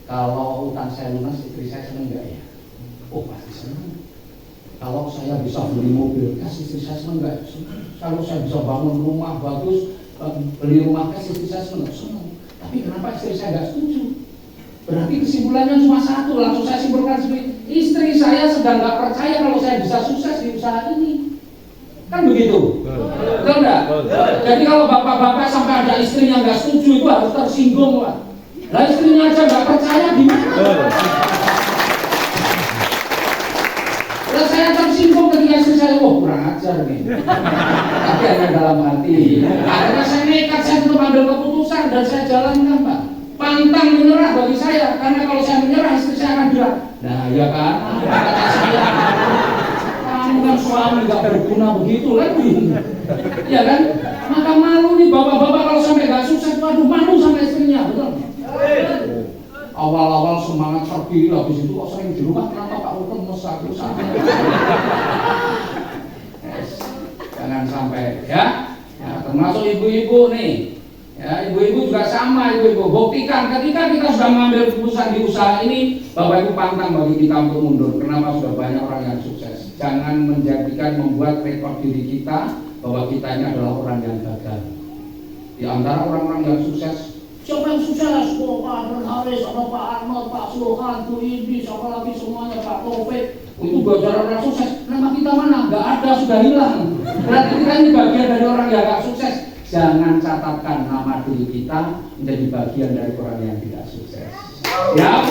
Kalau utang saya lunas, istri saya senang nggak ya? Oh pasti senang. Kalau saya bisa beli mobil kas, istri saya senang nggak? Kalau saya bisa bangun rumah bagus, beli rumah kas, istri saya senang. Tapi kenapa istri saya nggak setuju? Berarti kesimpulannya cuma satu, langsung saya simpulkan seperti istri saya sedang nggak percaya kalau saya bisa sukses di usaha ini. Kan begitu? Betul nggak? Jadi kalau bapak-bapak sampai ada istrinya nggak setuju itu harus tersinggung lah. Lah istrinya aja nggak percaya gimana? Lah saya tersinggung ketika istri saya, wah kurang ajar nih. Tapi hanya dalam hati. Akhirnya saya nekat, saya tetap ambil keputusan dan saya jalankan, Pak. Pantang menyerah bagi saya, karena kalau saya menyerah istri saya akan bilang, nah ya kan, kata saya, kamu kan suami nggak berguna begitu lagi, ya kan? Maka malu nih bapak-bapak kalau sampai nggak sukses, waduh malu sama istrinya, betul? Awal-awal semangat pergi, habis itu kok sering di rumah, kenapa Pak Rupen mesak sama? Jangan sampai ya, termasuk ibu-ibu nih. Ya, ibu-ibu juga sama, ibu-ibu buktikan ketika kita sudah mengambil keputusan di usaha ini, Bapak Ibu pantang bagi kita untuk mundur. Kenapa? Sudah banyak orang yang sukses. Jangan membuat rekor diri kita bahwa kita ini adalah orang yang gagal. Di antara orang-orang yang sukses, siapa yang sukses? Pak Adnan Haris, ada Pak Arnold, Pak Slohan, Bu Indi, siapa lagi semuanya, Pak Taufik. Itu gajaran orang sukses. Nama kita mana? Gak ada, sudah hilang. Berarti kita ini bagian dari orang yang gak sukses. Jangan catatkan nama diri kita menjadi bagian dari orang yang tidak sukses. Ya,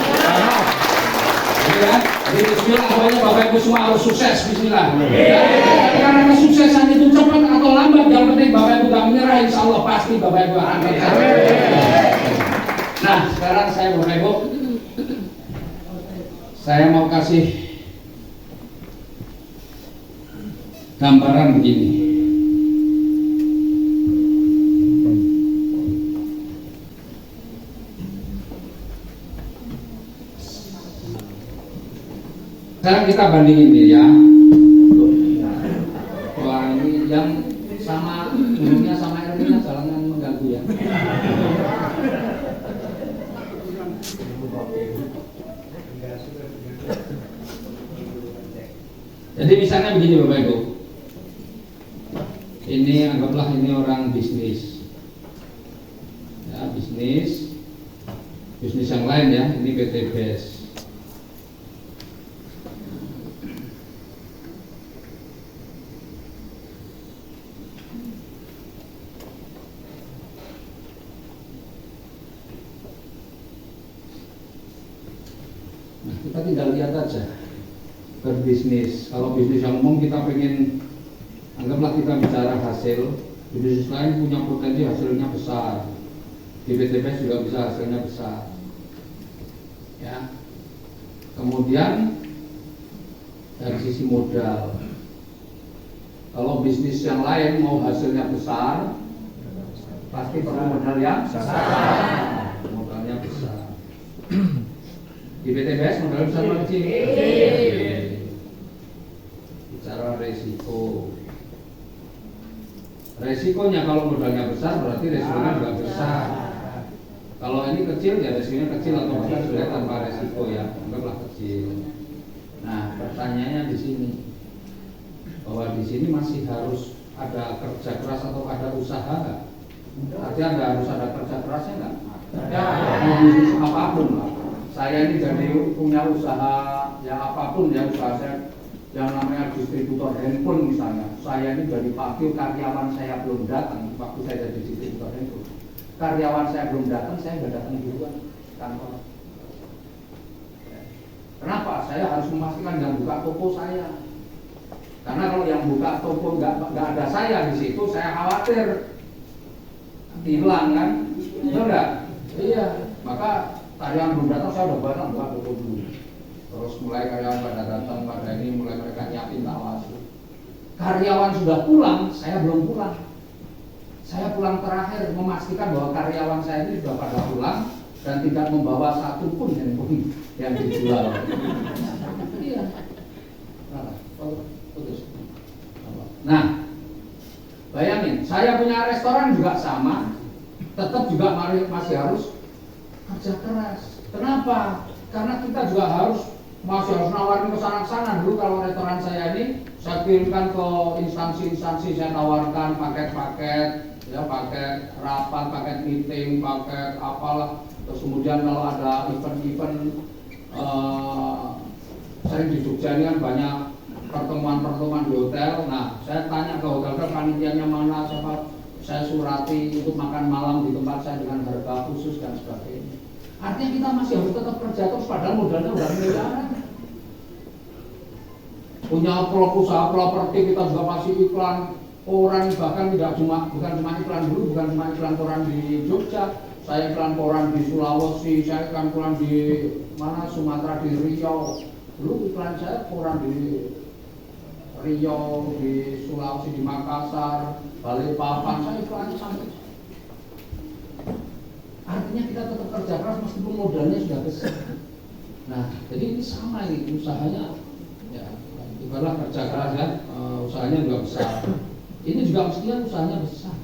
ya. Jadi bismillah, pokoknya Bapak Ibu semua harus sukses. Bismillah. Ya. Karena kesuksesan itu cepat atau lambat, yang penting Bapak Ibu gak menyerah, insya Allah pasti Bapak Ibu akan berhasil. Nah, sekarang saya Bapak Ibu, saya mau kasih gambaran begini. Sekarang kita bandingin nih ya. Wah ini yang sama gunungnya sama airnya jangan mengganggu ya. Jadi misalnya begini Bapak Ibu. Ini anggaplah ini orang bisnis. Ya, bisnis yang lain ya, ini PT BES. Kita tinggal lihat aja berbisnis. Kalau bisnis yang umum kita pengen, anggaplah kita bicara hasil, bisnis lain punya potensi hasilnya besar. Di PTBS juga bisa hasilnya besar. Ya. Kemudian dari sisi modal, kalau bisnis yang lain mau hasilnya besar, pasti perlu modal yang besar. Modalnya besar. Di PTBS modal besar apa kecil? Bicara resiko. Resikonya kalau modalnya besar berarti resikonya juga besar. Kalau ini kecil ya resikonya kecil atau bahkan sebenarnya tanpa resiko ya, anggaplah kecil. Nah pertanyaannya di sini, bahwa di sini masih harus ada kerja keras atau ada usaha nggak? Artinya harus ada kerja kerasnya nggak? Ada. Mau bisnis apapun lah. Saya ini jadi punya usaha ya apapun ya, usaha saya yang namanya distributor handphone misalnya. Saya ini dari pagi karyawan saya belum datang waktu saya jadi distributor handphone. Karyawan saya belum datang, saya sudah datang duluan kantor. Kenapa? Saya harus memastikan yang buka toko saya. Karena kalau yang buka toko nggak ada saya di situ, saya khawatir hilang kan? Betul nggak? Iya. Maka karyawan belum datang, saya udah banyak buka toko dulu. Terus mulai karyawan pada datang, pada ini mulai mereka nyiapin tawasu. Karyawan sudah pulang, saya belum pulang. Saya pulang terakhir memastikan bahwa karyawan saya ini sudah pada pulang dan tidak membawa satu pun handphone yang dijual. Iya. Putus. Nah, bayangin, saya punya restoran juga sama, tetap juga masih harus kerja keras. Kenapa? Karena kita juga masih harus nawarin ke sana-sana. Dulu kalau restoran saya ini saya kirimkan ke instansi-instansi, saya tawarkan paket-paket ya pakai rapat, pakai meeting, pakai apalah. Terus kemudian kalau ada event-event, saya di Jogja ini kan banyak pertemuan-pertemuan di hotel. Nah, saya tanya ke hotel panitianya mana, siapa, saya surati untuk makan malam di tempat saya dengan harga khusus dan sebagainya. Artinya kita masih harus tetap kerja terus, padahal modalnya udah miliaran. Punya usaha properti, kita juga masih iklan koran, bahkan bukan cuma iklan dulu, bukan cuma iklan koran di Jogja, saya iklan koran di Sulawesi, saya iklan koran di mana, Sumatera, di Riau. Dulu iklan saya koran di Riau, di Sulawesi, di Makassar, Balikpapan, saya iklan sampai. Artinya kita tetap kerja keras meskipun modalnya sudah besar. Nah, jadi ini sama ini usahanya, ya, ibaratlah kerja keras ya, usahanya juga besar. Ini juga mestinya usahanya besar.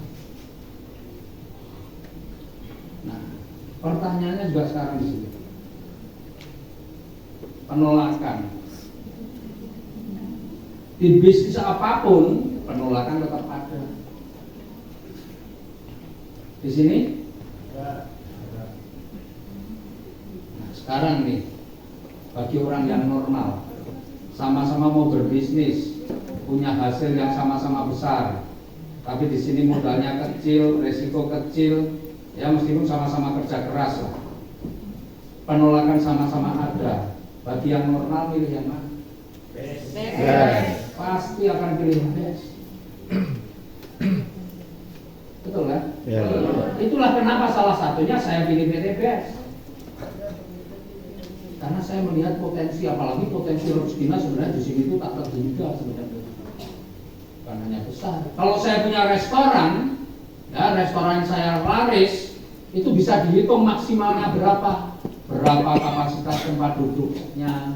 Nah, pertanyaannya juga sekarang di sini. Penolakan. Di bisnis apapun, penolakan tetap ada. Di sini? Nah, sekarang nih, bagi orang yang normal, sama-sama mau berbisnis, punya hasil yang sama-sama besar, tapi di sini modalnya kecil, resiko kecil, ya meskipun sama-sama kerja keras lah. Penolakan sama-sama ada. Bagi yang normal milih yang mana? Best. Pasti akan pilih yang best. Betul kan? Ya. Itulah kenapa salah satunya saya pilih PT Best. Karena saya melihat potensi, apalagi potensi rezekinya sebenarnya di sini itu tak terduga sebenarnya. Bukan hanya besar. Kalau saya punya restoran, ya restoran saya laris, itu bisa dihitung maksimalnya berapa kapasitas tempat duduknya.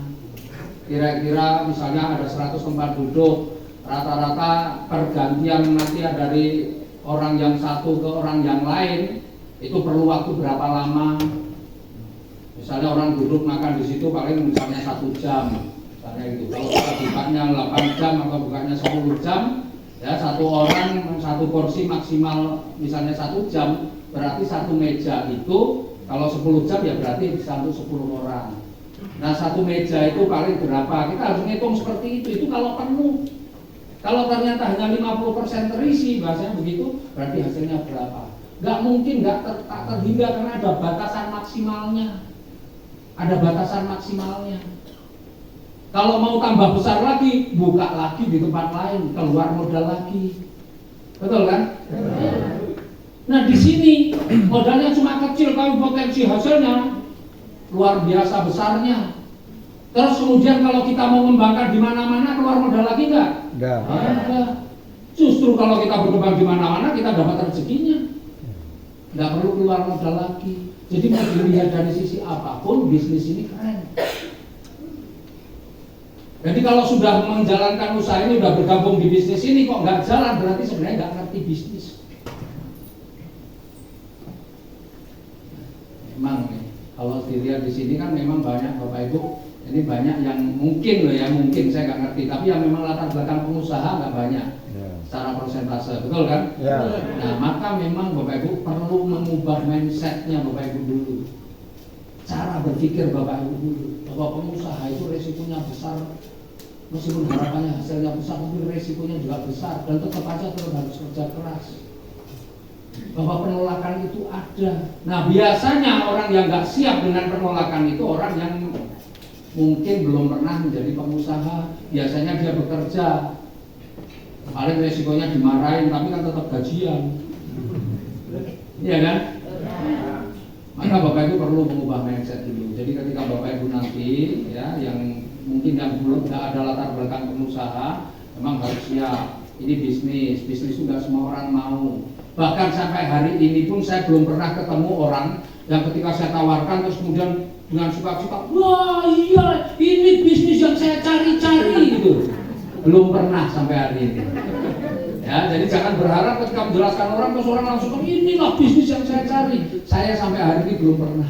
Kira-kira misalnya ada 100 tempat duduk, rata-rata pergantian nanti dari orang yang satu ke orang yang lain itu perlu waktu berapa lama. Misalnya orang duduk makan di situ paling misalnya 1 jam, misalnya itu. Kalau kita bukanya 8 jam atau bukanya 10 jam, ya satu orang satu porsi maksimal misalnya 1 jam, berarti satu meja itu kalau 10 jam ya berarti bisa untuk 10 orang. Nah satu meja itu paling berapa? Kita harus ngitung seperti itu. Itu kalau penuh. Kalau ternyata hanya 50% terisi, bahasanya begitu, berarti hasilnya berapa? Gak mungkin tak terhingga karena ada batasan maksimalnya. Ada batasan maksimalnya. Kalau mau tambah besar lagi, buka lagi di tempat lain, keluar modal lagi. Betul kan? Nah di sini modalnya cuma kecil, tapi potensi hasilnya luar biasa besarnya. Terus kemudian kalau kita mau mengembangkan di mana-mana, keluar modal lagi nggak? Enggak. Justru kalau kita berkembang di mana-mana, kita dapat rezekinya. Nggak perlu keluar modal lagi. Jadi mau dilihat dari sisi apapun, bisnis ini keren. Jadi kalau sudah menjalankan usaha ini, sudah bergabung di bisnis ini, kok nggak jalan, berarti sebenarnya nggak ngerti bisnis. Memang nih, kalau dilihat di sini kan memang banyak Bapak Ibu, ini banyak yang mungkin loh ya, mungkin saya nggak ngerti, tapi yang memang latar belakang pengusaha nggak banyak. Secara persentase, betul kan? Ya. Nah, maka memang Bapak Ibu perlu mengubah mindsetnya Bapak Ibu dulu. Cara berpikir Bapak Ibu dulu, bahwa pengusaha itu resikonya besar, meskipun harapannya hasilnya besar, tapi resikonya juga besar, dan tetap aja terus harus kerja keras. Bahwa penolakan itu ada. Nah, biasanya orang yang nggak siap dengan penolakan itu orang yang mungkin belum pernah menjadi pengusaha. Biasanya dia bekerja, paling resikonya dimarahin, tapi kan tetap gajian. Iya kan? Maka Bapak Ibu perlu mengubah mindset dulu. Jadi ketika Bapak Ibu nanti ya yang mungkin yang belum nggak ada latar belakang pengusaha, memang harus siap. Ini bisnis itu nggak semua orang mau. Bahkan sampai hari ini pun saya belum pernah ketemu orang yang ketika saya tawarkan terus kemudian dengan suka-suka, wah iya ini bisnis yang saya cari-cari gitu. Belum pernah sampai hari ini. Ya, jadi jangan berharap ketika menjelaskan orang terus orang langsung inilah bisnis yang saya cari. Saya sampai hari ini belum pernah.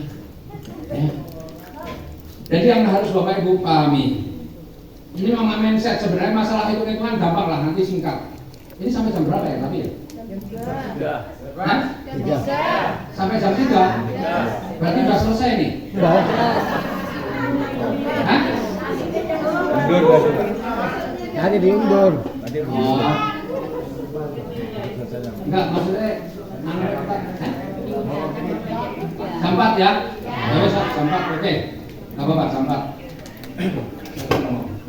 Ya. Jadi yang harus Bapak Ibu pahami, ini memang mindset. Sebenarnya masalah hitung-hitungan gampang lah, nanti singkat. Ini sampai jam berapa ya? Tapi ya? Hah? Sampai jam 3? Berarti udah selesai nih? Hah? Tadi diundur. Oh. Enggak, maksudnya jam 4 ya? Ya wes, jam 4, oke. Enggak apa-apa, jam 4.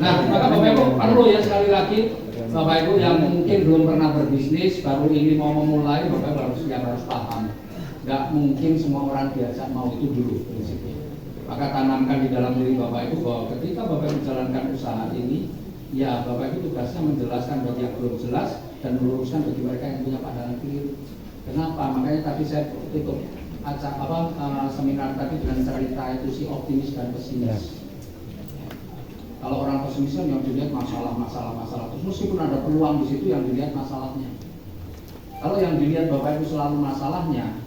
Nah, maka Bapak Ibu perlu ya sekali lagi Bapak Ibu yang mungkin belum pernah berbisnis, baru ini mau memulai, Bapak Ibu harus paham. Nggak mungkin semua orang diajak mau itu dulu prinsipnya. Maka tanamkan di dalam diri Bapak Ibu bahwa ketika Bapak Ibu menjalankan usaha ini, ya Bapak Ibu tugasnya menjelaskan bagi yang belum jelas dan meluruskan bagi mereka yang punya pandangan keliru. Kenapa? Makanya tadi saya tutup seminar tadi dengan cerita itu si optimis dan pesimis. Kalau orang pesimis kan yang dilihat masalah. Terus meskipun ada peluang di situ yang dilihat masalahnya. Kalau yang dilihat Bapak Ibu selalu masalahnya,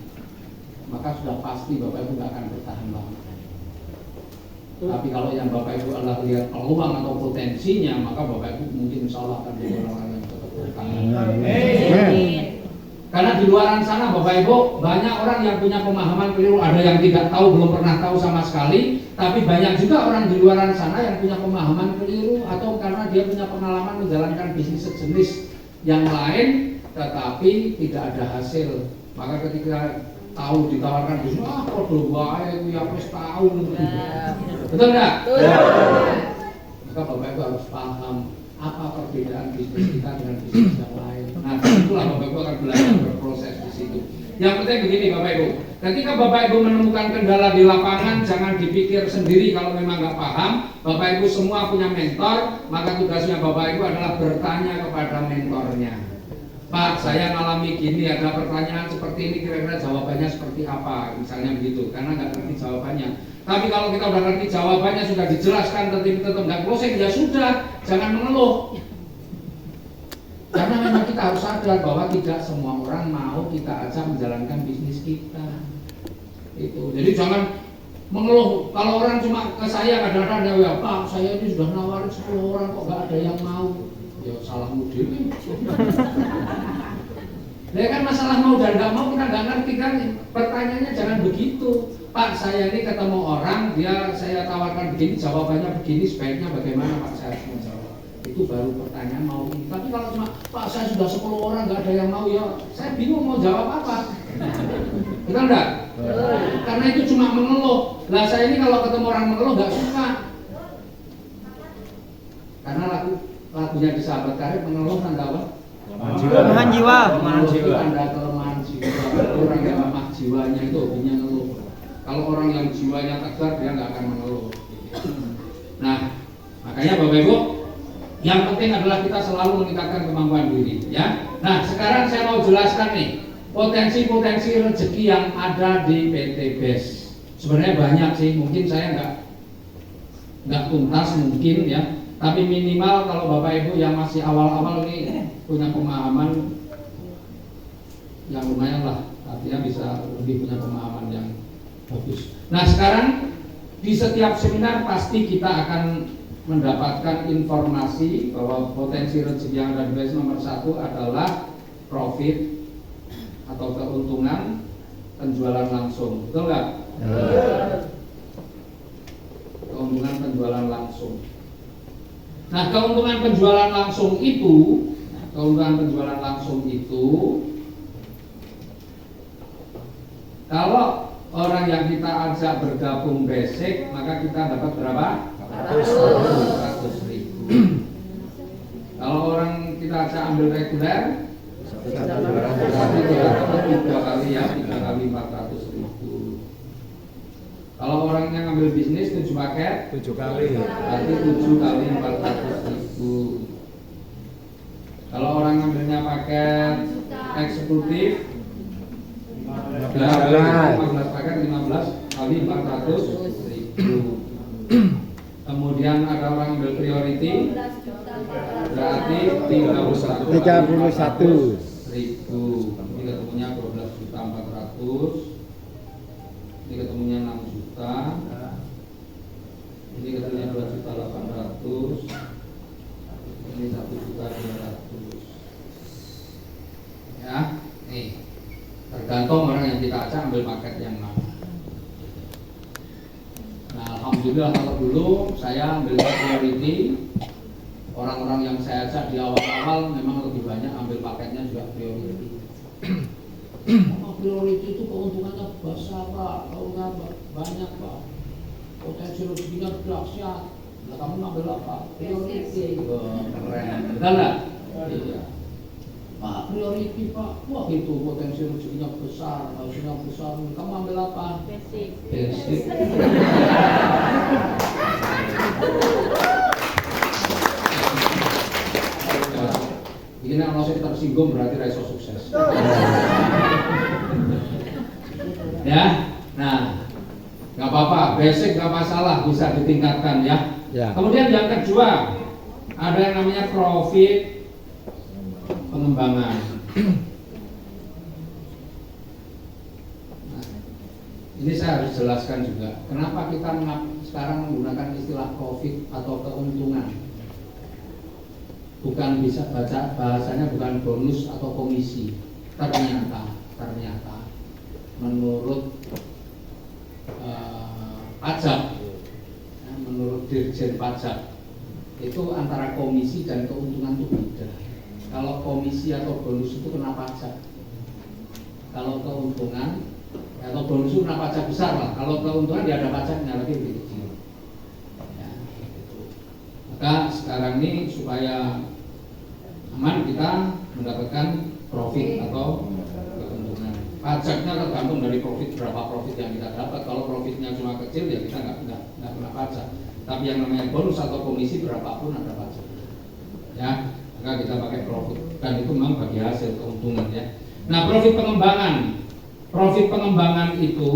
maka sudah pasti Bapak Ibu nggak akan bertahan lama. Tapi kalau yang Bapak Ibu adalah lihat peluang atau potensinya, maka Bapak Ibu mungkin insya Allah akan menjadi orang yang tetap bertahan. Karena di luar sana Bapak Ibu banyak orang yang punya pemahaman keliru, ada yang tidak tahu, belum pernah tahu sama sekali, tapi banyak juga orang di luar sana yang punya pemahaman keliru atau karena dia punya pengalaman menjalankan bisnis sejenis yang lain tetapi tidak ada hasil. Maka ketika tahu ditawarkan bisnis, kok wae ya wis tahu. Betul enggak? Maka Bapak Ibu harus paham apa perbedaan bisnis kita dengan bisnis yang lain. Nah, itulah Bapak Ibu akan belajar berproses di situ. Yang penting begini Bapak Ibu, ketika Bapak Ibu menemukan kendala di lapangan, jangan dipikir sendiri kalau memang nggak paham. Bapak Ibu semua punya mentor, maka tugasnya Bapak Ibu adalah bertanya kepada mentornya. Pak, saya ngalami gini, ada pertanyaan seperti ini, kira-kira jawabannya seperti apa? Misalnya begitu, karena nggak ngerti jawabannya. Tapi kalau kita udah ngerti jawabannya, sudah dijelaskan, tetap nggak closing, ya sudah, jangan mengeluh. Karena memang kita harus sadar bahwa tidak semua orang mau kita ajak menjalankan bisnis kita. Itu. Jadi jangan mengeluh. Kalau orang cuma ke saya kadang-kadang ya Pak, saya ini sudah nawarin 10 orang kok nggak ada yang mau. Ya salahmu dewi. Ya kan masalah mau dan nggak mau kita nggak ngerti kan. Pertanyaannya jangan begitu. Pak, saya ini ketemu orang, saya tawarkan begini, jawabannya begini, sebaiknya bagaimana Pak saya harus menjawab? Itu baru pertanyaan mau ini. Tapi kalau cuma Pak saya sudah 10 orang nggak ada yang mau, ya saya bingung mau jawab apa. Betul enggak? Karena itu cuma mengeluh. Lah saya ini kalau ketemu orang mengeluh nggak suka. Karena lagunya di Sahabat Karib mengeluh tanda apa? Kelemahan jiwa. Tanda kelemahan jiwa. Orang yang lemah jiwanya itu hobinya ngeluh. Kalau orang yang jiwanya tegar dia nggak akan mengeluh. Nah, makanya Bapak Ibu, yang penting adalah kita selalu meningkatkan kemampuan diri, ya. Nah, sekarang saya mau jelaskan nih potensi-potensi rezeki yang ada di PT BES. Sebenarnya banyak sih, mungkin saya nggak tuntas mungkin ya. Tapi minimal kalau Bapak Ibu yang masih awal-awal ini punya pemahaman yang lumayan lah, artinya bisa lebih punya pemahaman yang bagus. Nah sekarang di setiap seminar pasti kita akan mendapatkan informasi bahwa potensi rezeki yang ada di BES nomor 1 adalah profit atau keuntungan penjualan langsung, betul nggak? Keuntungan penjualan langsung. Nah, keuntungan penjualan langsung itu, kalau orang yang kita ajak bergabung basic, maka kita dapat berapa? 100.000. Kalau orang kita ajak ambil reguler, berarti kita dapat 3 kali ya, 3 kali 400.000. Kalau orang yang ngambil bisnis 7 paket, 7 kali. berarti 7 kali 400.000. Kalau orang ngambilnya paket eksekutif, 15 paket 15 kali 400.000. Kemudian ada orang ambil priority, berarti 31.000. Ini ketemunya 12.400.000. Ini ketemunya 6 juta. Ini ketemunya 2.800.000. Ini 1.200.000. Ya. alhamdulillah kalau dulu saya ambil priority, orang-orang yang saya ajak di awal-awal memang lebih banyak ambil paketnya juga priority. Priority itu keuntungannya besar Pak, keuntungan banyak Pak, potensi rezekinya dahsyat. Nah, kamu ngambil apa? Priority. Keren, betul nggak? Iya. Pak, priority Pak, wah itu potensi rezekinya besar, hasilnya besar. Kamu ambil apa? Basic. Basic. Ini kalau saya tersinggung berarti reso sukses. Ya, nah, nggak apa-apa, basic nggak masalah, bisa ditingkatkan ya. Ya. Kemudian yang kedua, ada yang namanya profit pengembangan. Nah, ini saya harus jelaskan juga, kenapa kita sekarang menggunakan istilah profit atau keuntungan. Bukan bisa baca bahasanya bukan bonus atau komisi. Ternyata menurut pajak, menurut Dirjen Pajak itu antara komisi dan keuntungan itu beda. Kalau komisi atau bonus itu kena pajak. Kalau keuntungan atau bonus itu kena pajak besar lah. Kalau keuntungan ya ada pajaknya lagi lebih kecil. Ya, gitu. Maka sekarang ini supaya aman kita mendapatkan profit atau keuntungan. Pajaknya tergantung dari profit, berapa profit yang kita dapat. Kalau profitnya cuma kecil ya kita nggak kena pajak. Tapi yang namanya bonus atau komisi berapapun ada pajak. Ya, maka kita pakai profit dan itu memang bagi hasil keuntungan ya. Nah, profit pengembangan itu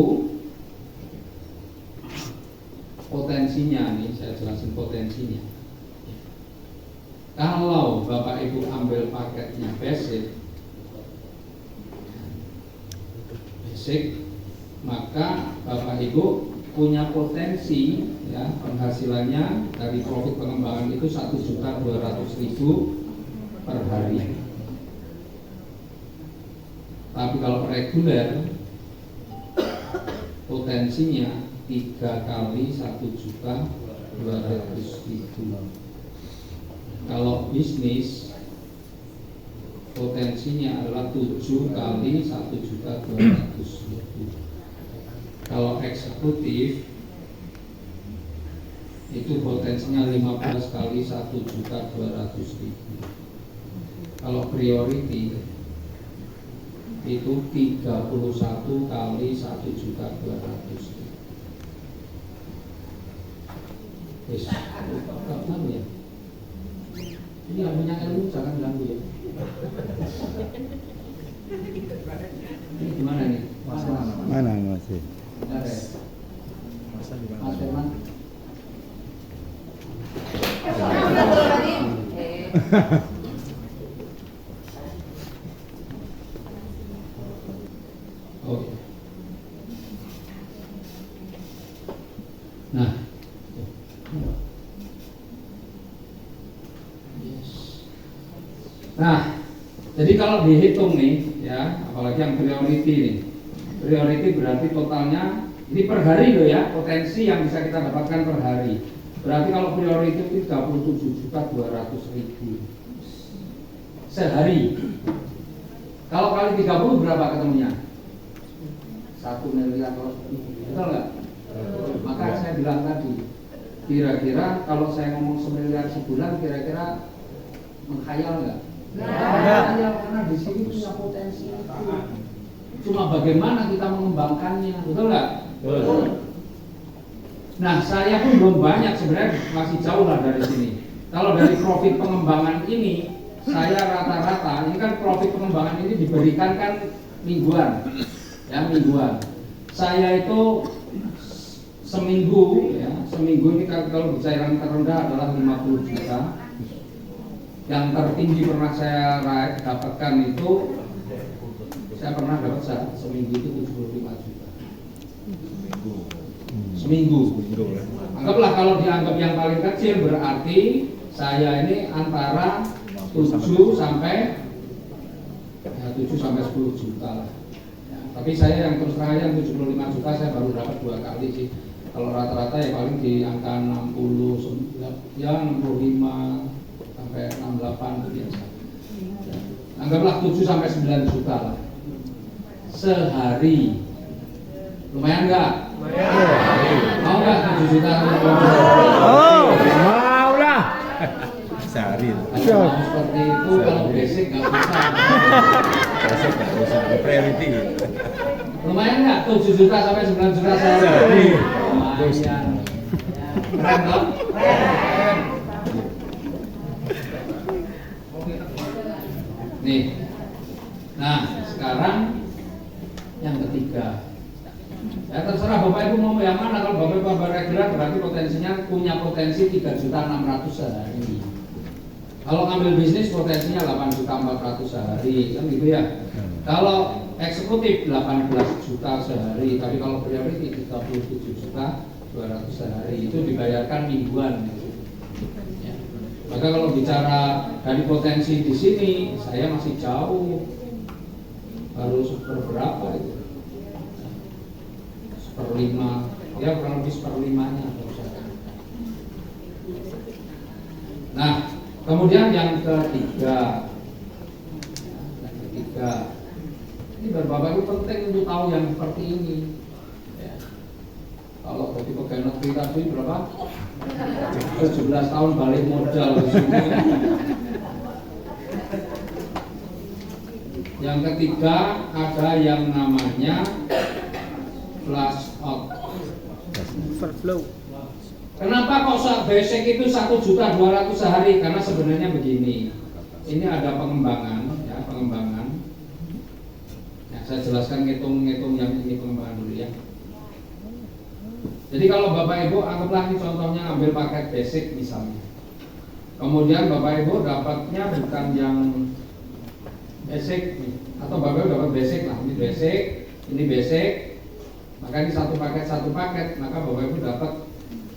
potensinya nih, saya jelasin potensinya. Kalau Bapak Ibu ambil paketnya basic, maka Bapak Ibu punya potensi ya penghasilannya dari profit pengembangan itu 1.200.000 per hari. Tapi kalau reguler potensinya 3 kali 1.200.000. Kalau bisnis potensinya adalah 7 kali 1.200.000. Kalau eksekutif itu potensinya 15 kali 1.200.000. Kalau priority itu 31 kali 1.200.000. Wis, kapan ya? Ini yang punya ilmu jangan ganggu ya. Ini gimana nih? Mana masih? Benar ya? Mas Firman? Oke. Nah, nah, jadi kalau dihitung nih, ya, apalagi yang priority nih, priority berarti totalnya ini per hari loh ya, potensi yang bisa kita dapatkan per hari. Berarti kalau priority itu 37.200.000 sehari. Kalau kali 30 berapa ketemunya? 1 miliar, betul nggak? Maka saya bilang tadi, kira-kira kalau saya ngomong 1 miliar sebulan, kira-kira menghayal nggak? Karena di sini punya potensi itu. Cuma bagaimana kita mengembangkannya, betul nggak? Betul. Nah, saya pun belum banyak sebenarnya, masih jauh lah dari sini. Kalau dari profit pengembangan ini, saya rata-rata, ini kan profit pengembangan ini diberikan kan mingguan, ya mingguan. Saya itu seminggu, ya seminggu ini kalau cairan terendah adalah 50 juta. Yang tertinggi pernah saya dapatkan itu, saya pernah dapat seminggu itu 75 juta. Seminggu. Anggaplah kalau dianggap yang paling kecil berarti saya ini antara 7 sampai 10 juta lah. Ya, tapi saya yang terus terang yang 75 juta saya baru dapat 2 kali sih. Kalau rata-rata ya paling di angka 60, ya 65 sampai 68 itu biasa. Anggaplah 7 sampai 9 juta lah sehari. Lumayan nggak? Mau nggak 7 juta? Oh, mau lah. Sehari. Seperti itu kalau basic nggak bisa. Basic nggak bisa. Priority. Lumayan nggak 7 juta sampai 9 juta sehari? Lumayan. Keren dong? Keren. Nih. Nah, sekarang yang ketiga. Ya terserah Bapak Ibu mau yang mana. Kalau Bapak Ibu reguler berarti potensinya punya potensi 3.600.000 sehari. Kalau ngambil bisnis potensinya 8.400.000 sehari, kan gitu ya. Kalau eksekutif 18 juta sehari, tapi kalau priority 37.200.000 sehari, itu dibayarkan mingguan. Ya. Maka kalau bicara dari potensi di sini, saya masih jauh, baru seberapa itu. 1/5, ya kurang lebih 1/5-nya. Nah, kemudian yang ketiga, ini Bapak Ibu penting untuk tahu yang seperti ini. Ya. Kalau tadi pegawai negeri tadi berapa? 17 tahun balik modal di sini. Yang ketiga ada yang namanya flash out. Overflow. Kenapa kok basic itu 1.200.000 sehari? Karena sebenarnya begini. Ini ada pengembangan, ya pengembangan. Nah, saya jelaskan ngitung yang ini pengembangan dulu ya. Jadi kalau Bapak Ibu anggaplah ini contohnya ambil paket basic misalnya. Kemudian Bapak Ibu dapatnya bukan yang basic nih, atau Bapak Ibu dapat basic lah, ini basic. Maka ini satu paket, maka Bapak Ibu dapat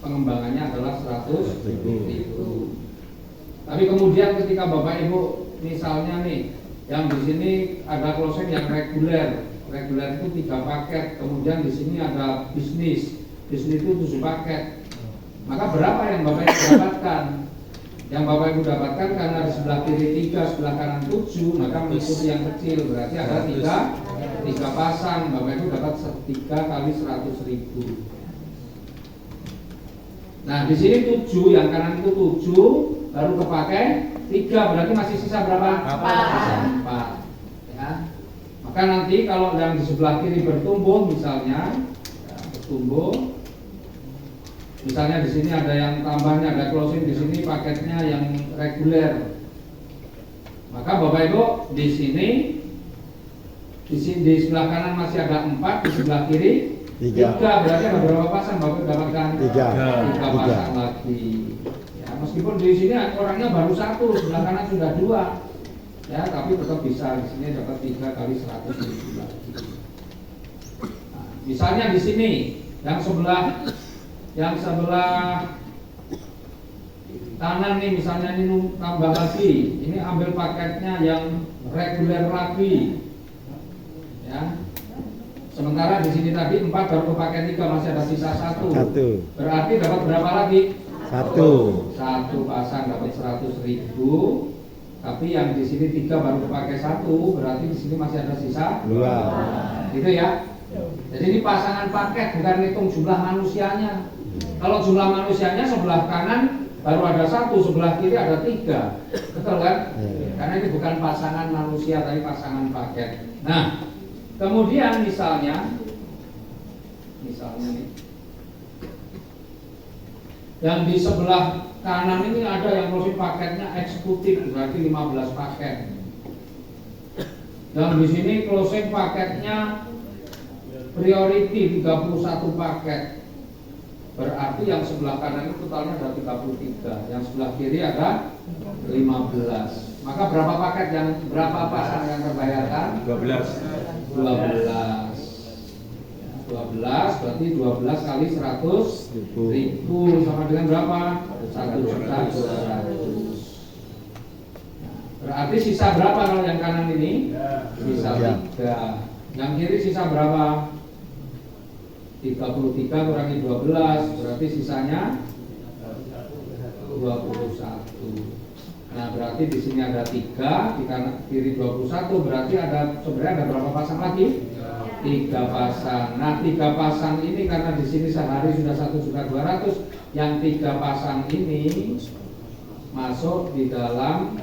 pengembangannya adalah 100.000. Tapi kemudian ketika Bapak Ibu misalnya nih, yang di sini ada closing yang reguler itu 3 paket, kemudian di sini ada bisnis itu 7 paket. Maka berapa yang Bapak Ibu dapatkan? Yang Bapak Ibu dapatkan karena di sebelah kiri 3, sebelah kanan 7, maka mengikuti yang kecil, berarti ada 3 pasang. Bapak Ibu dapat 3 kali 100.000. Nah di sini 7, yang kanan itu 7, baru kepakai 3, berarti masih sisa berapa? 4. Ya. Maka nanti kalau yang di sebelah kiri bertumbuh misalnya, ya, misalnya di sini ada yang tambahnya, ada closing di sini paketnya yang reguler. Maka Bapak Ibu di sini di sebelah kanan masih ada 4, di sebelah kiri 3, berarti ada berapa pasang Bapak dapatkan? 3 pasang lagi. Ya, meskipun di sini orangnya baru 1, sebelah kanan sudah 2, ya, tapi tetap bisa di sini dapat 3 kali 100.000 lagi. Nah, misalnya di sini yang sebelah kanan nih, misalnya ini tambah lagi, ini ambil paketnya yang reguler lagi, ya. Sementara di sini tadi 4 baru paket 3, masih ada sisa 1. Berarti dapat berapa lagi? 1 pasang dapat 100.000. Tapi yang di sini 3 baru pakai 1, berarti di sini masih ada sisa 2. Gitu ya. Jadi ini pasangan paket, bukan hitung jumlah manusianya. Kalau jumlah manusianya sebelah kanan baru ada 1, sebelah kiri ada 3, betul kan? Karena ini bukan pasangan manusia, tapi pasangan paket. Nah, kemudian misalnya nih, yang di sebelah kanan ini ada yang closing paketnya eksekutif, berarti 15 paket. Dan di sini closing paketnya priority 31 paket. Berarti yang sebelah kanan itu totalnya ada 33, yang sebelah kiri ada 15. Maka berapa paket berapa pasang yang terbayarkan? 12 berarti 12 kali 100.000 sama dengan berapa? 1.200.000. Berarti sisa berapa kalau yang kanan ini? Sisa 3. Yang kiri sisa berapa? 33 kurangi 12 berarti sisanya 21. Nah, berarti di sini ada 3 di kanan kiri 21, berarti sebenarnya ada berapa pasang lagi? 3 pasang. Nah, 3 pasang ini karena di sini sehari sudah 1.200.000, yang 3 pasang ini masuk di dalam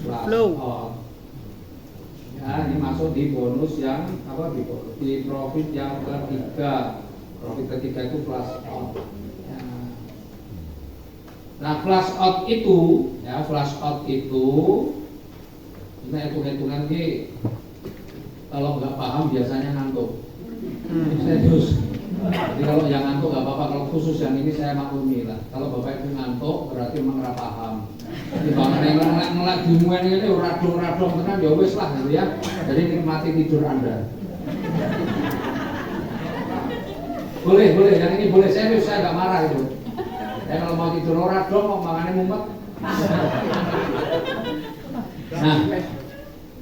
flash out. Ya, ini masuk di bonus yang di profit yang ketiga. Profit ketiga itu flash out. Ya. Nah, flash out itu, ini hitung-hitungan kalau nggak paham biasanya ngantuk. Serius. Jadi kalau yang ngantuk nggak apa-apa, kalau khusus yang ini saya maklumi lah. Kalau bapak itu ngantuk berarti memang nggak paham. Jadi bangun yang ngelak dimuen ini radong-radong tenan ya wis lah gitu ya. Jadi nikmati tidur Anda. Boleh, yang ini boleh, serius, saya nggak marah itu. Ya kalau mau tidur radong mau makannya mumet. Nah,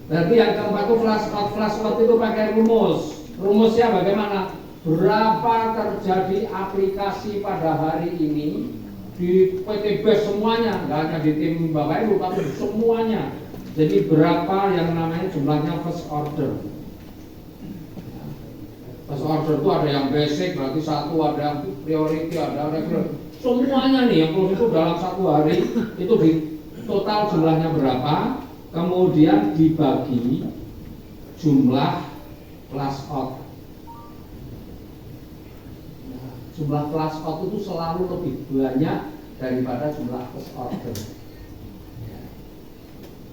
berarti yang keempat itu flash out itu pakai rumus. Rumusnya bagaimana? Berapa terjadi aplikasi pada hari ini di PT BES semuanya, nggak hanya di tim Bapak Ibu, tapi semuanya. Jadi berapa yang namanya jumlahnya first order. First order itu ada yang basic, berarti 1, ada yang priority, ada regular. Semuanya nih yang itu dalam 1 hari itu di total jumlahnya berapa, kemudian dibagi jumlah flash out. Jumlah flash out itu selalu lebih banyak daripada jumlah first order.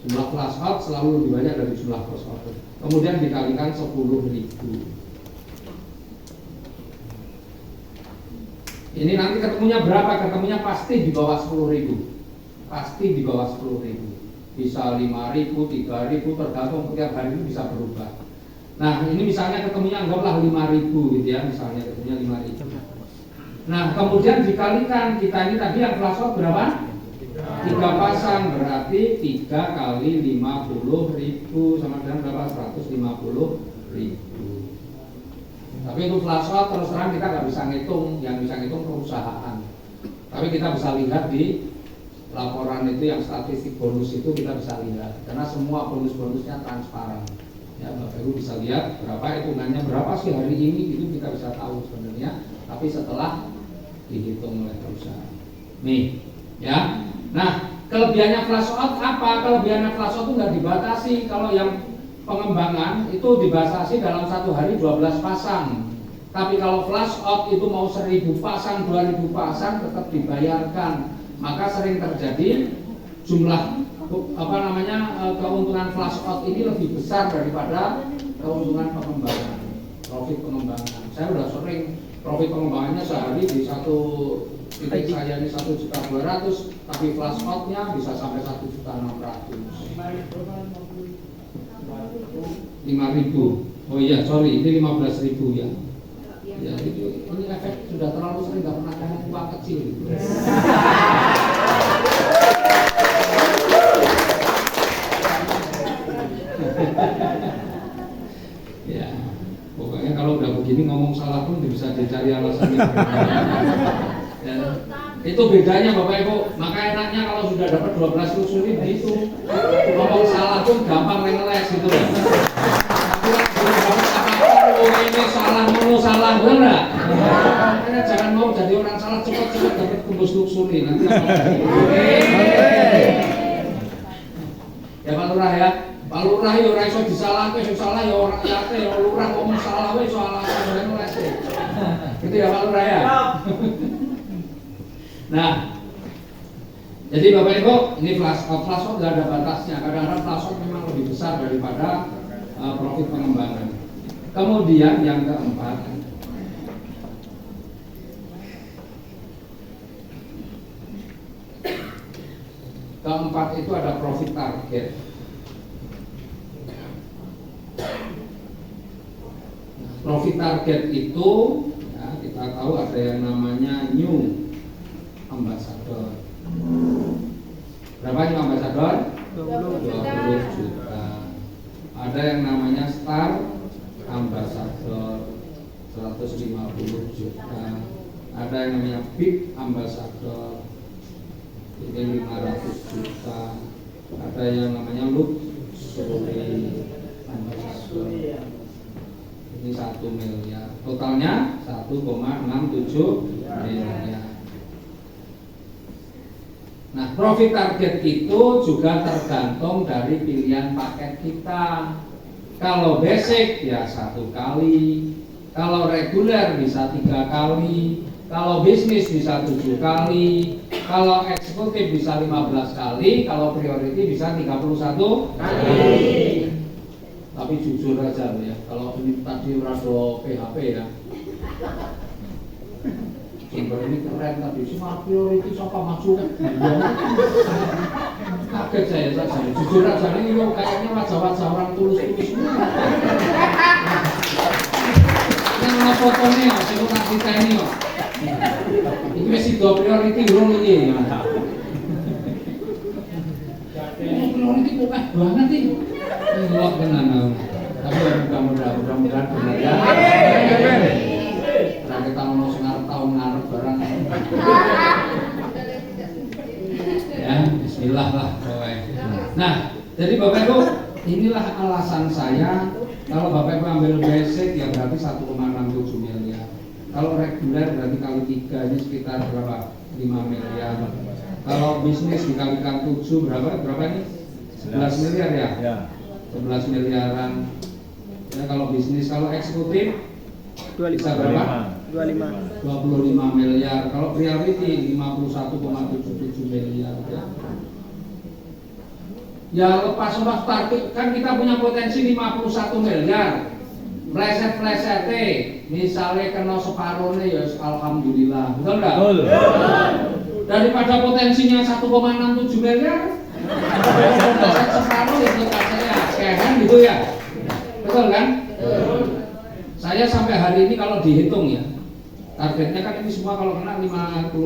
Jumlah flash out selalu lebih banyak dari jumlah first order. Kemudian dikalikan 10.000. Ini nanti ketemunya berapa? Ketemunya pasti di bawah 10.000. Pasti di bawah 10.000. Bisa 5.000, 3.000, tergantung setiap hari itu bisa berubah. Nah, ini misalnya ketemunya anggaplah 5.000 gitu ya, misalnya ketemunya 5.000. Nah, kemudian dikalikan, kita ini tadi yang flash out berapa? 3 pasang, berarti 3 kali 50.000 sama dengan berapa? 150.000. Tapi untuk flash out terus terang kita nggak bisa ngitung, yang bisa ngitung perusahaan. Tapi kita bisa lihat di laporan itu yang statistik bonus itu kita bisa lihat, karena semua bonus-bonusnya transparan. Ya, Bapak Ibu bisa lihat berapa hitungannya, berapa sih hari ini, itu kita bisa tahu sebenarnya. Tapi setelah dihitung oleh perusahaan. Nih, ya. Nah, kelebihannya flash out apa? Kelebihannya flash out itu nggak dibatasi. Kalau yang pengembangan itu dibatasi dalam 1 hari 12 pasang. Tapi kalau flash out itu mau 1.000 pasang, 2.000 pasang tetap dibayarkan. Maka sering terjadi jumlah keuntungan flash out ini lebih besar daripada keuntungan pengembangan, profit pengembangan. Saya sudah sering profit pengembangannya sehari di satu titik saya ini 1.200.000, tapi flash outnya bisa sampai 1.600.000. 5.000. Oh iya, sorry, ini 15.000 ya. Ya, ini efek sudah terlalu sering, nggak pernah kamu uang kecil. Ya, pokoknya kalau udah begini ngomong salah pun bisa dicari alasannya. Ya, itu bedanya Bapak Ibu. Maka enaknya kalau sudah dapat 12 rusun ini begitu, ngomong salah pun gampang ngeles gitu ya. Ini salah benar. Makanya jangan mau jadi orang salah, cepat-cepat dapat tembus rusun nanti. Ya Pak Lurah ya. Pak Lurah ya ora iso disalahke, sing salah ya ora yate, ya Lurah ngomong salah wae iso alasan ngeles. Gitu ya Pak Lurah ya. Nah, jadi Bapak Ibu, ini flash out nggak ada batasnya. Kadang-kadang flash out memang lebih besar daripada profit pengembangan. Kemudian yang keempat, itu ada profit target. Profit target itu ya, kita tahu ada yang namanya new ambassador. Berapa new ambassador? 20 juta. Ada yang namanya star ambassador 150 juta. Ada yang namanya Big Ambassador, ini 500 juta. Ada yang namanya Luxury Ambassador, ini 1 miliar. Totalnya 1,67 miliar. Nah, profit target itu juga tergantung dari pilihan paket kita. Kalau basic ya 1 kali, kalau reguler bisa 3 kali, kalau bisnis bisa 7 kali, kalau eksekutif bisa 15 kali, kalau priority bisa 31 kali. Tapi jujur aja ya, kalau ini tadi rado PHP ya, sumber ini keren tadi, semua priority siapa masuk? Kaget saya saja, jujur aja ini lo kayaknya wajah-wajah orang tulus-tulus semua. Ini mana fotonya, saya mau kasih ini kok. Ini masih 2 priority belum ini. Priority kok banget ini. Ini benar. Tapi mudah-mudahan benar ya. Karena kita mau tahun ngarep barang. Ya, bismillah lah. Nah, jadi Bapak Ibu, inilah alasan saya kalau Bapak Ibu ambil basic ya berarti 1,67 miliar. Kalau reguler berarti kali 3 ini sekitar berapa? 5 miliar. Kalau bisnis dikalikan 7 berapa ini? 11 miliar ya? Ya. 11 miliaran. Ya, kalau bisnis, kalau eksekutif 25. bisa berapa? 25. 25 miliar. Kalau priority 51,77 miliar ya. Ya lepas target kan kita punya potensi 51 miliar. Pleset-pleset misalnya kena separuhnya ya alhamdulillah. Betul enggak? Betul. Daripada potensinya 1,67 miliar. Pleset separuh itu katanya keren gitu ya. Betul kan? Saya sampai hari ini kalau dihitung ya, targetnya kan ini semua kalau kena 51,7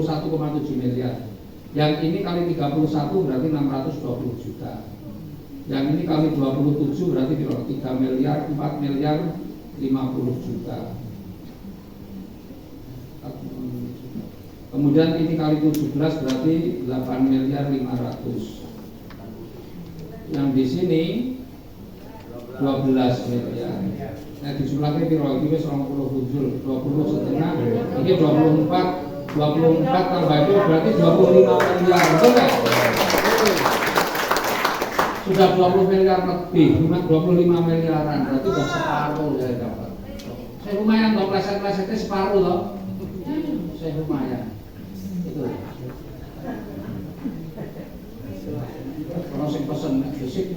miliar. Yang ini kali 31 berarti 620 juta. Yang ini kali 27 berarti 3 miliar, 4 miliar 50 juta. Kemudian ini kali 17 berarti 8 miliar 500. Yang di sini 12 miliar. Nah dijumlahnya piro iki wis 20 bujul, 20 setengah, ini 24 tambah itu berarti 25 miliar, betul nggak? Sudah 20 miliar lebih, 25 miliaran, berarti sudah separuh saya dapat. Saya lumayan dong, pleset-plesetnya separuh loh. Saya lumayan. Itu. Kalau saya pesen basic,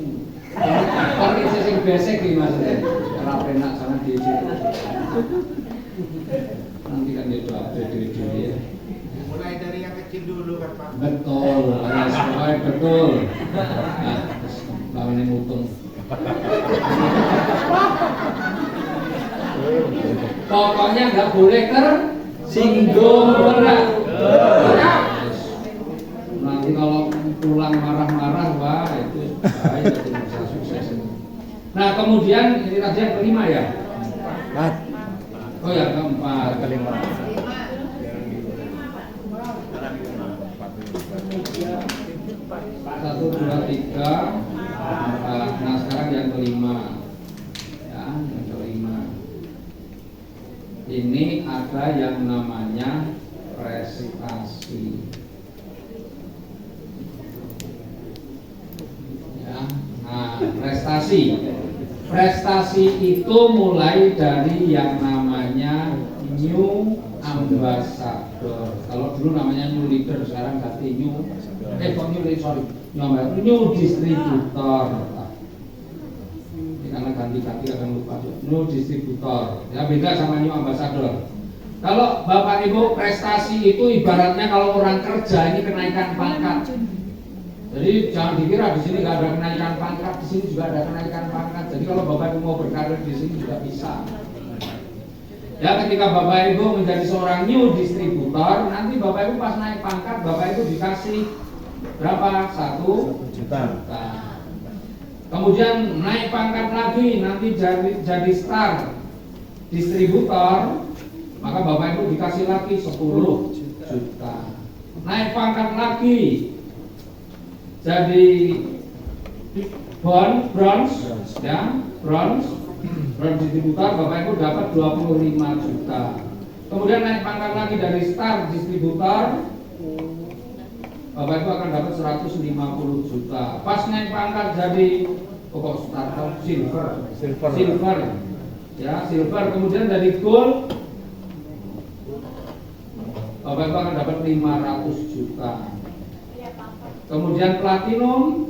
tapi saya basic nih maksudnya. Kalau enak jangan diisi. Nanti kan dia update diri ya. Mulai dari yang kecil dulu kan Pak. Betul, alias semuanya betul. Nah, lawan yang mutung. Pokoknya nggak boleh tersinggung, benar. Nanti kalau pulang marah-marah, wah itu bahaya, itu bisa sukses. Nah kemudian ini tadi yang kelima ya. Oh ya keempat. Kelima. 1, 2, 3. Nah sekarang yang kelima. Ya, yang kelima. Ini ada yang namanya prestasi. Ya, nah prestasi. Prestasi itu mulai dari yang namanya new ambassador. Kalau dulu namanya new leader, sekarang ganti new. New distributor. Ini karena ganti-ganti akan lupa. New distributor. Ya beda sama new ambassador. Kalau Bapak Ibu prestasi itu ibaratnya kalau orang kerja ini kenaikan pangkat. Jadi jangan dikira di sini nggak ada kenaikan pangkat, di sini juga ada kenaikan pangkat. Jadi kalau Bapak Ibu mau berkarir di sini juga bisa. Ya ketika Bapak Ibu menjadi seorang new distributor, nanti Bapak Ibu pas naik pangkat, Bapak Ibu dikasih berapa? 1 juta. Kemudian naik pangkat lagi, nanti jadi star distributor, maka Bapak Ibu dikasih lagi 10 juta. Naik pangkat lagi jadi bronze distributor, Bapak Ibu dapat 25 juta. Kemudian naik pangkat lagi dari star distributor, Bapak Ibu akan dapat 150 juta. Pas naik pangkat jadi silver, ya silver. Kemudian dari gold, Bapak Ibu akan dapat 500 juta. Kemudian platinum,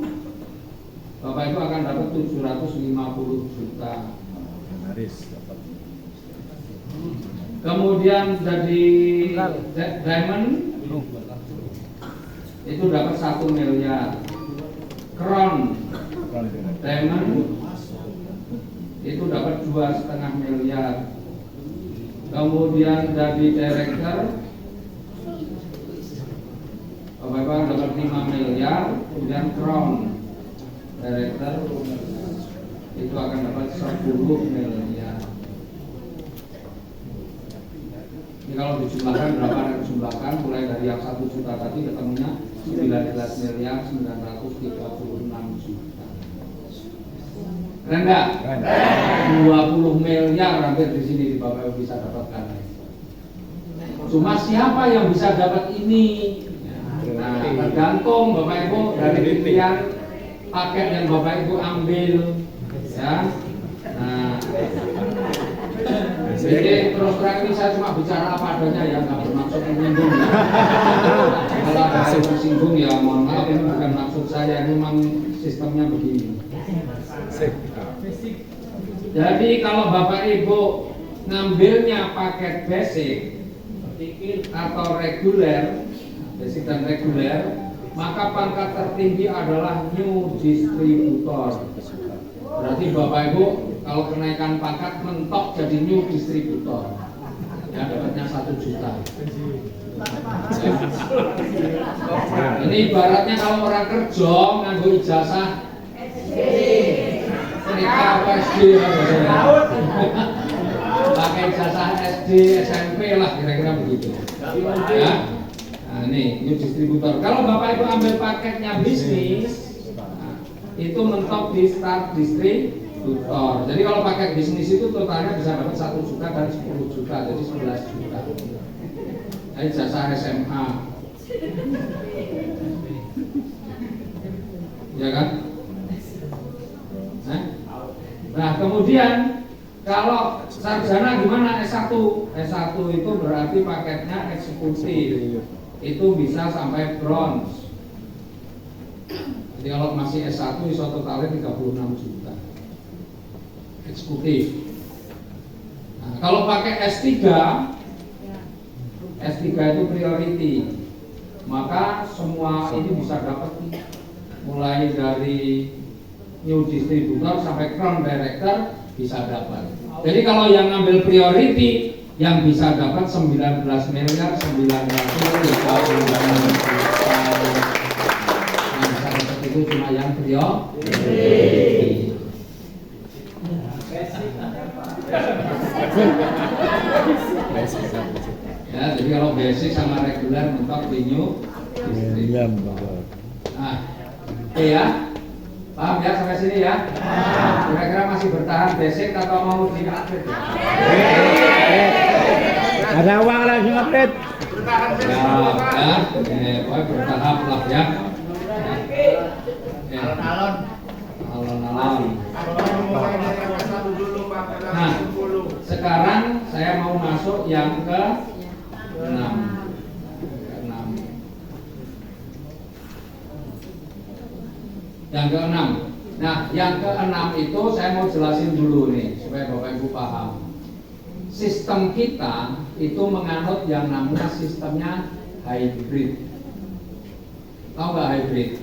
Bapak Ibu akan dapat 750 juta. Kemudian jadi diamond itu dapat 1 miliar. Crown diamond itu dapat 2,5 miliar. Kemudian jadi director, Bapak Ibu akan dapat 5 miliar. Kemudian crown director itu akan dapat 10 miliar. Ini kalau dijumlahkan berapa yang dijumlahkan, mulai dari yang 1 juta tadi ketemunya 19 miliar 936 juta. Keren nggak? 20 miliar hampir di sini di Bapak Ibu bisa dapatkan. Cuma siapa yang bisa dapat ini? Nah, tergantung Bapak Ibu dari pilihan paket yang Bapak Ibu ambil, ya. Nah, jadi terus terang ini saya cuma bicara apa adanya ya, nggak bermaksud menyinggung. Kalau ada yang tersinggung ya mohon maaf, ini bukan maksud saya, ini memang sistemnya begini. Jadi kalau Bapak Ibu ngambilnya paket basic atau reguler, basic dan reguler, maka pangkat tertinggi adalah new distributor. Berarti Bapak Ibu kalau kenaikan pangkat mentok jadi new distributor, ya dapatnya 1 juta. Ini ibaratnya kalau orang kerja nganggo ijazah SD, pakai ijazah SD, SMP lah kira-kira begitu. Ya. Nah, ini new distributor. Kalau Bapak Ibu ambil paketnya bisnis, itu mentok di start distributor. Jadi kalau paket bisnis itu totalnya bisa dapat 1 juta dan 10 juta, jadi 11 juta. Ini jasa SMA, ya kan? Nah kemudian kalau sarjana gimana S1? S1 itu berarti paketnya eksekutif, itu bisa sampai bronze. Jadi kalau masih S1 iso totalnya 36 juta eksekutif. Nah, kalau pakai S3 itu priority, maka semua ini bisa dapat mulai dari new distributor sampai crown director bisa dapat. Jadi kalau yang ngambil priority yang bisa dapat 19 miliar 939 juta. Itu cuma yang priority. Ya, jadi kalau basic sama reguler mentok di new distributor. Nah, oke ya. Paham ya sampai sini ya? Kira-kira masih bertahan basic atau mau di-upgrade? Ada uang lagi upgrade. Ya, bertahap lah ya. Alon-alon. Nah, sekarang saya mau masuk yang ke-6. Yang ke-6. Nah, yang ke-6 itu saya mau jelasin dulu nih supaya Bapak Ibu paham. Sistem kita itu menganut yang namanya sistemnya hybrid. Tahu nggak hybrid?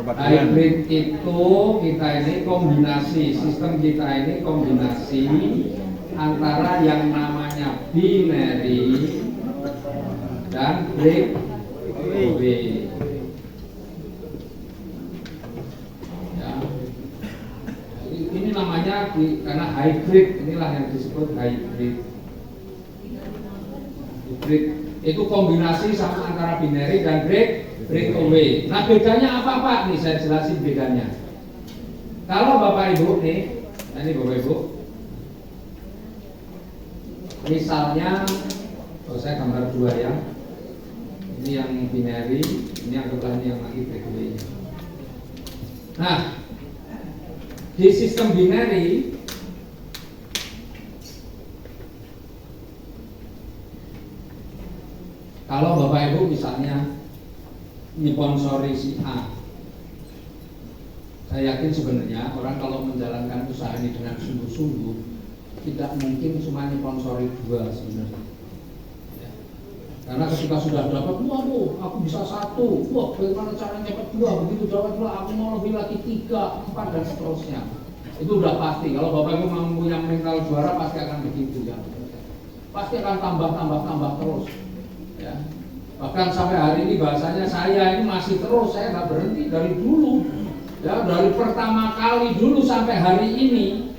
Hybrid itu kita ini kombinasi, sistem kita ini kombinasi antara yang namanya binary dan breakaway. Ya. Ini namanya karena hybrid, inilah yang disebut hybrid. itu kombinasi sama antara binary dan breakaway. Nah bedanya apa Pak? Nih saya jelasin bedanya. Kalau Bapak Ibu nih, ini Bapak Ibu, misalnya, saya gambar dua ya. Ini yang binary, ini anggaplah yang lagi breakaway. Nah, di sistem binary kalau Bapak Ibu misalnya nyponsori si A, saya yakin sebenarnya orang kalau menjalankan usaha ini dengan sungguh-sungguh tidak mungkin cuma nyponsori dua sebenarnya. Ya. Karena ketika sudah dapat, waduh, aku bisa satu, wah bagaimana caranya dapat dua, begitu dapat dua, aku mau lebih lagi 3, 4 dan seterusnya. Itu udah pasti. Kalau Bapak Ibu mau punya mental juara pasti akan begitu ya. Pasti akan tambah terus. Ya. Bahkan sampai hari ini bahasanya saya ini masih terus, saya nggak berhenti dari dulu. Ya, dari pertama kali dulu sampai hari ini.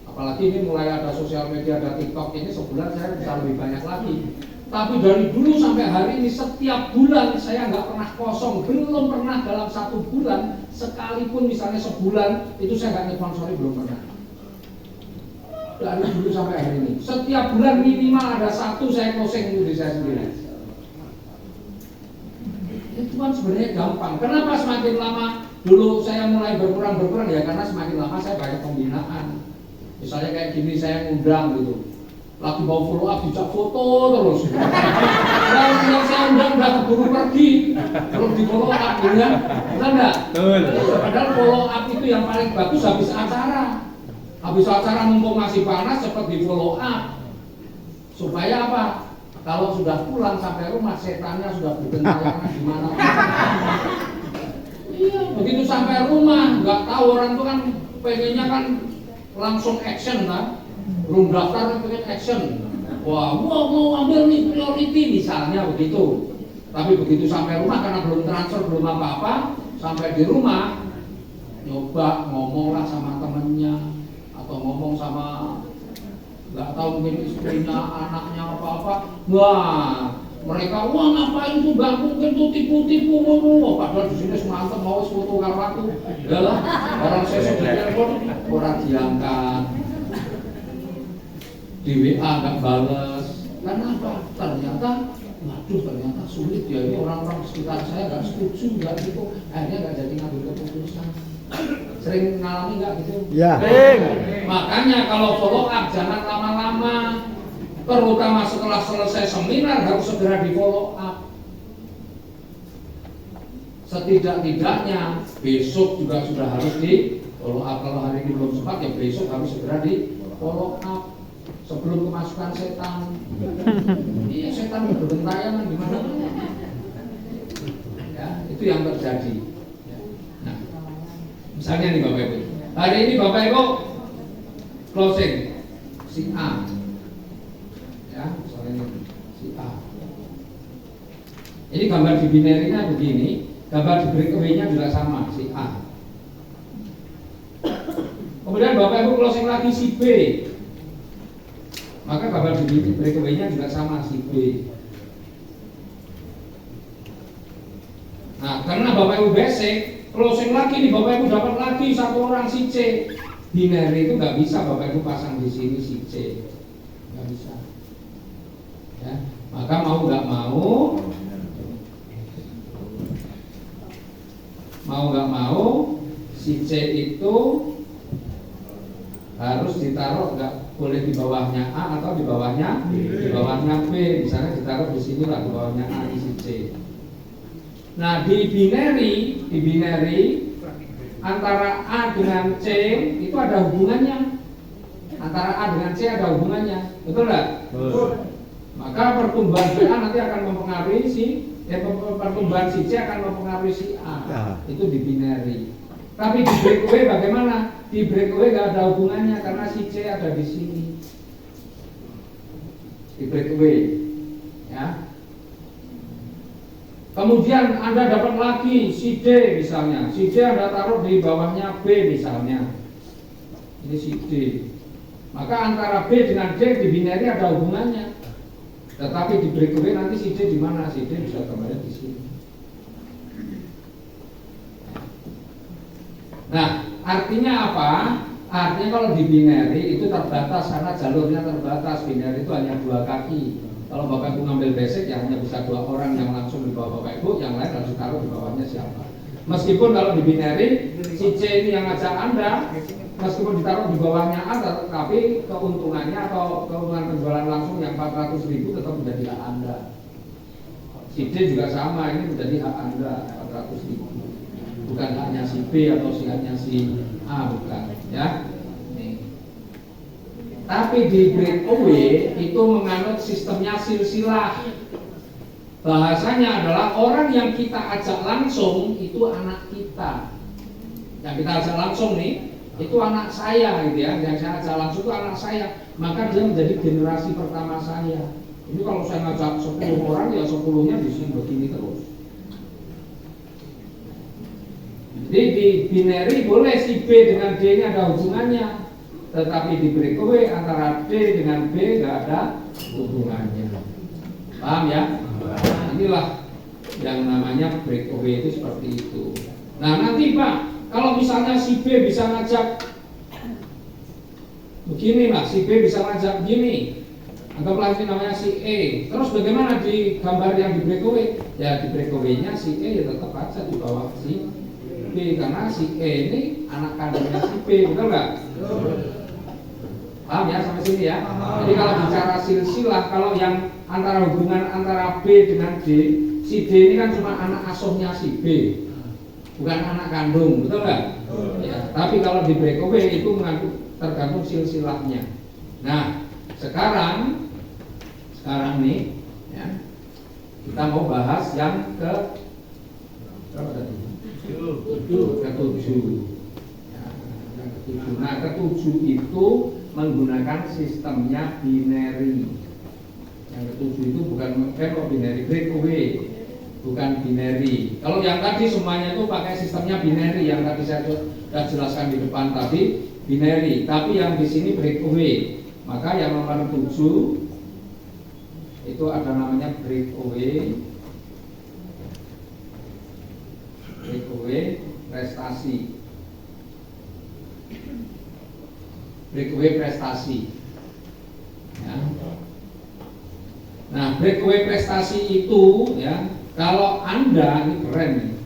Apalagi ini mulai ada sosial media, ada TikTok ini sebulan saya bisa lebih banyak lagi. Tapi dari dulu sampai hari ini setiap bulan saya nggak pernah kosong, belum pernah dalam 1 bulan sekalipun misalnya sebulan itu saya nggak nyponsori, belum pernah. Dari dulu sampai hari ini setiap bulan minimal ada 1 saya closing diri saya sendiri. Itu kan sebenarnya gampang. Kenapa semakin lama dulu saya mulai berkurang ya karena semakin lama saya banyak pembinaan. Misalnya kayak gini saya ngundang gitu, lagi mau follow up dijak foto terus. yang saya undang udah keburu pergi, belum di follow up gitu kan? Benar nggak? Padahal follow up itu yang paling bagus habis acara. Habis acara mumpung masih panas cepat di follow up. Supaya apa? Kalau sudah pulang sampai rumah setannya sudah bergentayangan di mana. Iya, begitu sampai rumah nggak tahu orang itu kan pengennya kan langsung action kan, belum daftar pengen action. Wah, mau ambil nih priority misalnya begitu. Tapi begitu sampai rumah karena belum transfer belum apa-apa, sampai di rumah nyoba ngomong lah sama temennya atau ngomong sama nggak tahu mungkin istrinya, anaknya apa-apa. Wah, mereka wah ngapain tuh, nggak mungkin tuh tipu-tipu ngomong. Padahal di sini semantep mau foto karo aku. Yalah, orang saya sudah telepon orang diangkat, di WA nggak balas. Kenapa? Ternyata sulit ya, ini orang-orang sekitar saya nggak setuju nggak gitu. Akhirnya nggak jadi ngambil keputusan. Sering ngalami nggak gitu? Ya. Makanya kalau follow up jangan lama-lama, terutama setelah selesai seminar harus segera di follow up. Setidak-tidaknya besok juga sudah harus di follow up. Kalau hari ini belum sempat ya besok harus segera di follow up sebelum kemasukan setan. Iya, setan bergentayangan di mana? Ya, itu yang terjadi. Nah, misalnya nih Bapak Ibu, hari ini Bapak Ibu closing si A, ya, misalnya ini si A. Ini gambar di binary-nya begini, gambar di breakaway-nya juga sama si A. Kemudian Bapak Ibu closing lagi si B, maka gambar di breakaway-nya juga sama si B. Nah, karena Bapak Ibu basic, closing lagi nih Bapak Ibu dapat lagi 1 orang si C. Binary itu nggak bisa Bapak Ibu pasang di sini si C, nggak bisa. Ya, maka mau nggak mau si C itu harus ditaruh, nggak boleh di bawahnya A atau di bawahnya B. Misalnya ditaruh di sini lah, di bawahnya A di si C. Nah di binary antara A dengan C itu ada hubungannya. Antara A dengan C ada hubungannya, betul nggak? Maka pertumbuhan B A nanti akan mempengaruhi pertumbuhan si C akan mempengaruhi si A. Itu di binary. Tapi di breakaway bagaimana? Di breakaway nggak ada hubungannya karena si C ada di sini. Di breakaway, ya. Kemudian Anda dapat lagi si D misalnya. Si D Anda taruh di bawahnya B misalnya. Ini si D. Maka antara B dengan D di binary ada hubungannya. Tetapi di breakaway nanti si D di mana? Si D bisa gambarnya di sini. Nah, artinya apa? Artinya kalau di binary itu terbatas karena jalurnya terbatas. Binary itu hanya 2 kaki. Kalau Bapak Ibu ngambil basic ya hanya bisa 2 orang yang langsung di bawah Bapak Ibu, yang lain harus taruh di bawahnya siapa. Meskipun kalau di binary si C ini yang ngajak Anda, meskipun ditaruh di bawahnya Anda, tapi keuntungannya atau keuntungan penjualan langsung yang 400.000 tetap menjadi hak Anda. Si D juga sama, ini menjadi hak Anda 400.000. Bukan haknya si B atau haknya si A, bukan, ya. Nih. Tapi di breakaway itu menganut sistemnya silsilah. Bahasanya adalah orang yang kita ajak langsung itu anak kita. Yang kita ajak langsung nih, itu anak saya gitu ya. Yang saya ajak langsung itu anak saya. Maka dia menjadi generasi pertama saya. Ini kalau saya ngajak 10 orang ya 10-nya di sini begini terus. Jadi di binary boleh si B dengan D ini ada hubungannya, tetapi di breakaway antara D dengan B nggak ada hubungannya. Paham ya? Nah, inilah yang namanya breakaway itu seperti itu. Nah nanti Pak, kalau misalnya si B bisa ngajak begini lah, si B bisa ngajak begini, anggaplah ini namanya si E. Terus bagaimana di gambar yang di breakaway? Ya di breakaway-nya si E ya tetap aja di bawah si B, karena si E ini anak kandungnya si B, betul nggak? Paham ya sampai sini ya? Jadi kalau bicara silsilah, kalau yang antara hubungan antara B dengan D, si D ini kan cuma anak asuhnya si B, bukan anak kandung, betul nggak? Ya, tapi kalau di breakaway itu tergantung silsilahnya. Nah, sekarang nih, ya, kita mau bahas yang ke berapa tadi? Ketujuh. Ya, yang ketujuh. Nah, ketujuh itu menggunakan sistemnya binary. Yang ketujuh itu bukan binary breakaway, bukan binary. Kalau yang tadi semuanya itu pakai sistemnya binary, yang tadi saya sudah jelaskan di depan tadi binary. Tapi yang di sini breakaway. Maka yang nomor 7 itu ada namanya breakaway prestasi. Breakaway prestasi. Ya. Nah, breakaway prestasi itu ya, kalau Anda ini keren nih.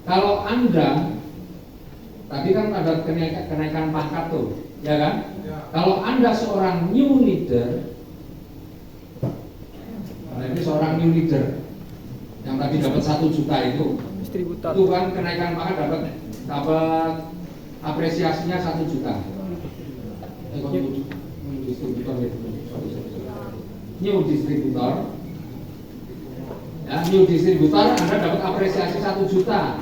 Kalau Anda tadi kan ada kenaikan pangkat tuh, ya kan? Ya. Kalau Anda seorang new leader, nah ini seorang new leader yang tadi dapat 1 juta itu kan kenaikan pangkat dapat apresiasinya 1 juta. New distributor, ya, new distributor Anda dapat apresiasi 1 juta.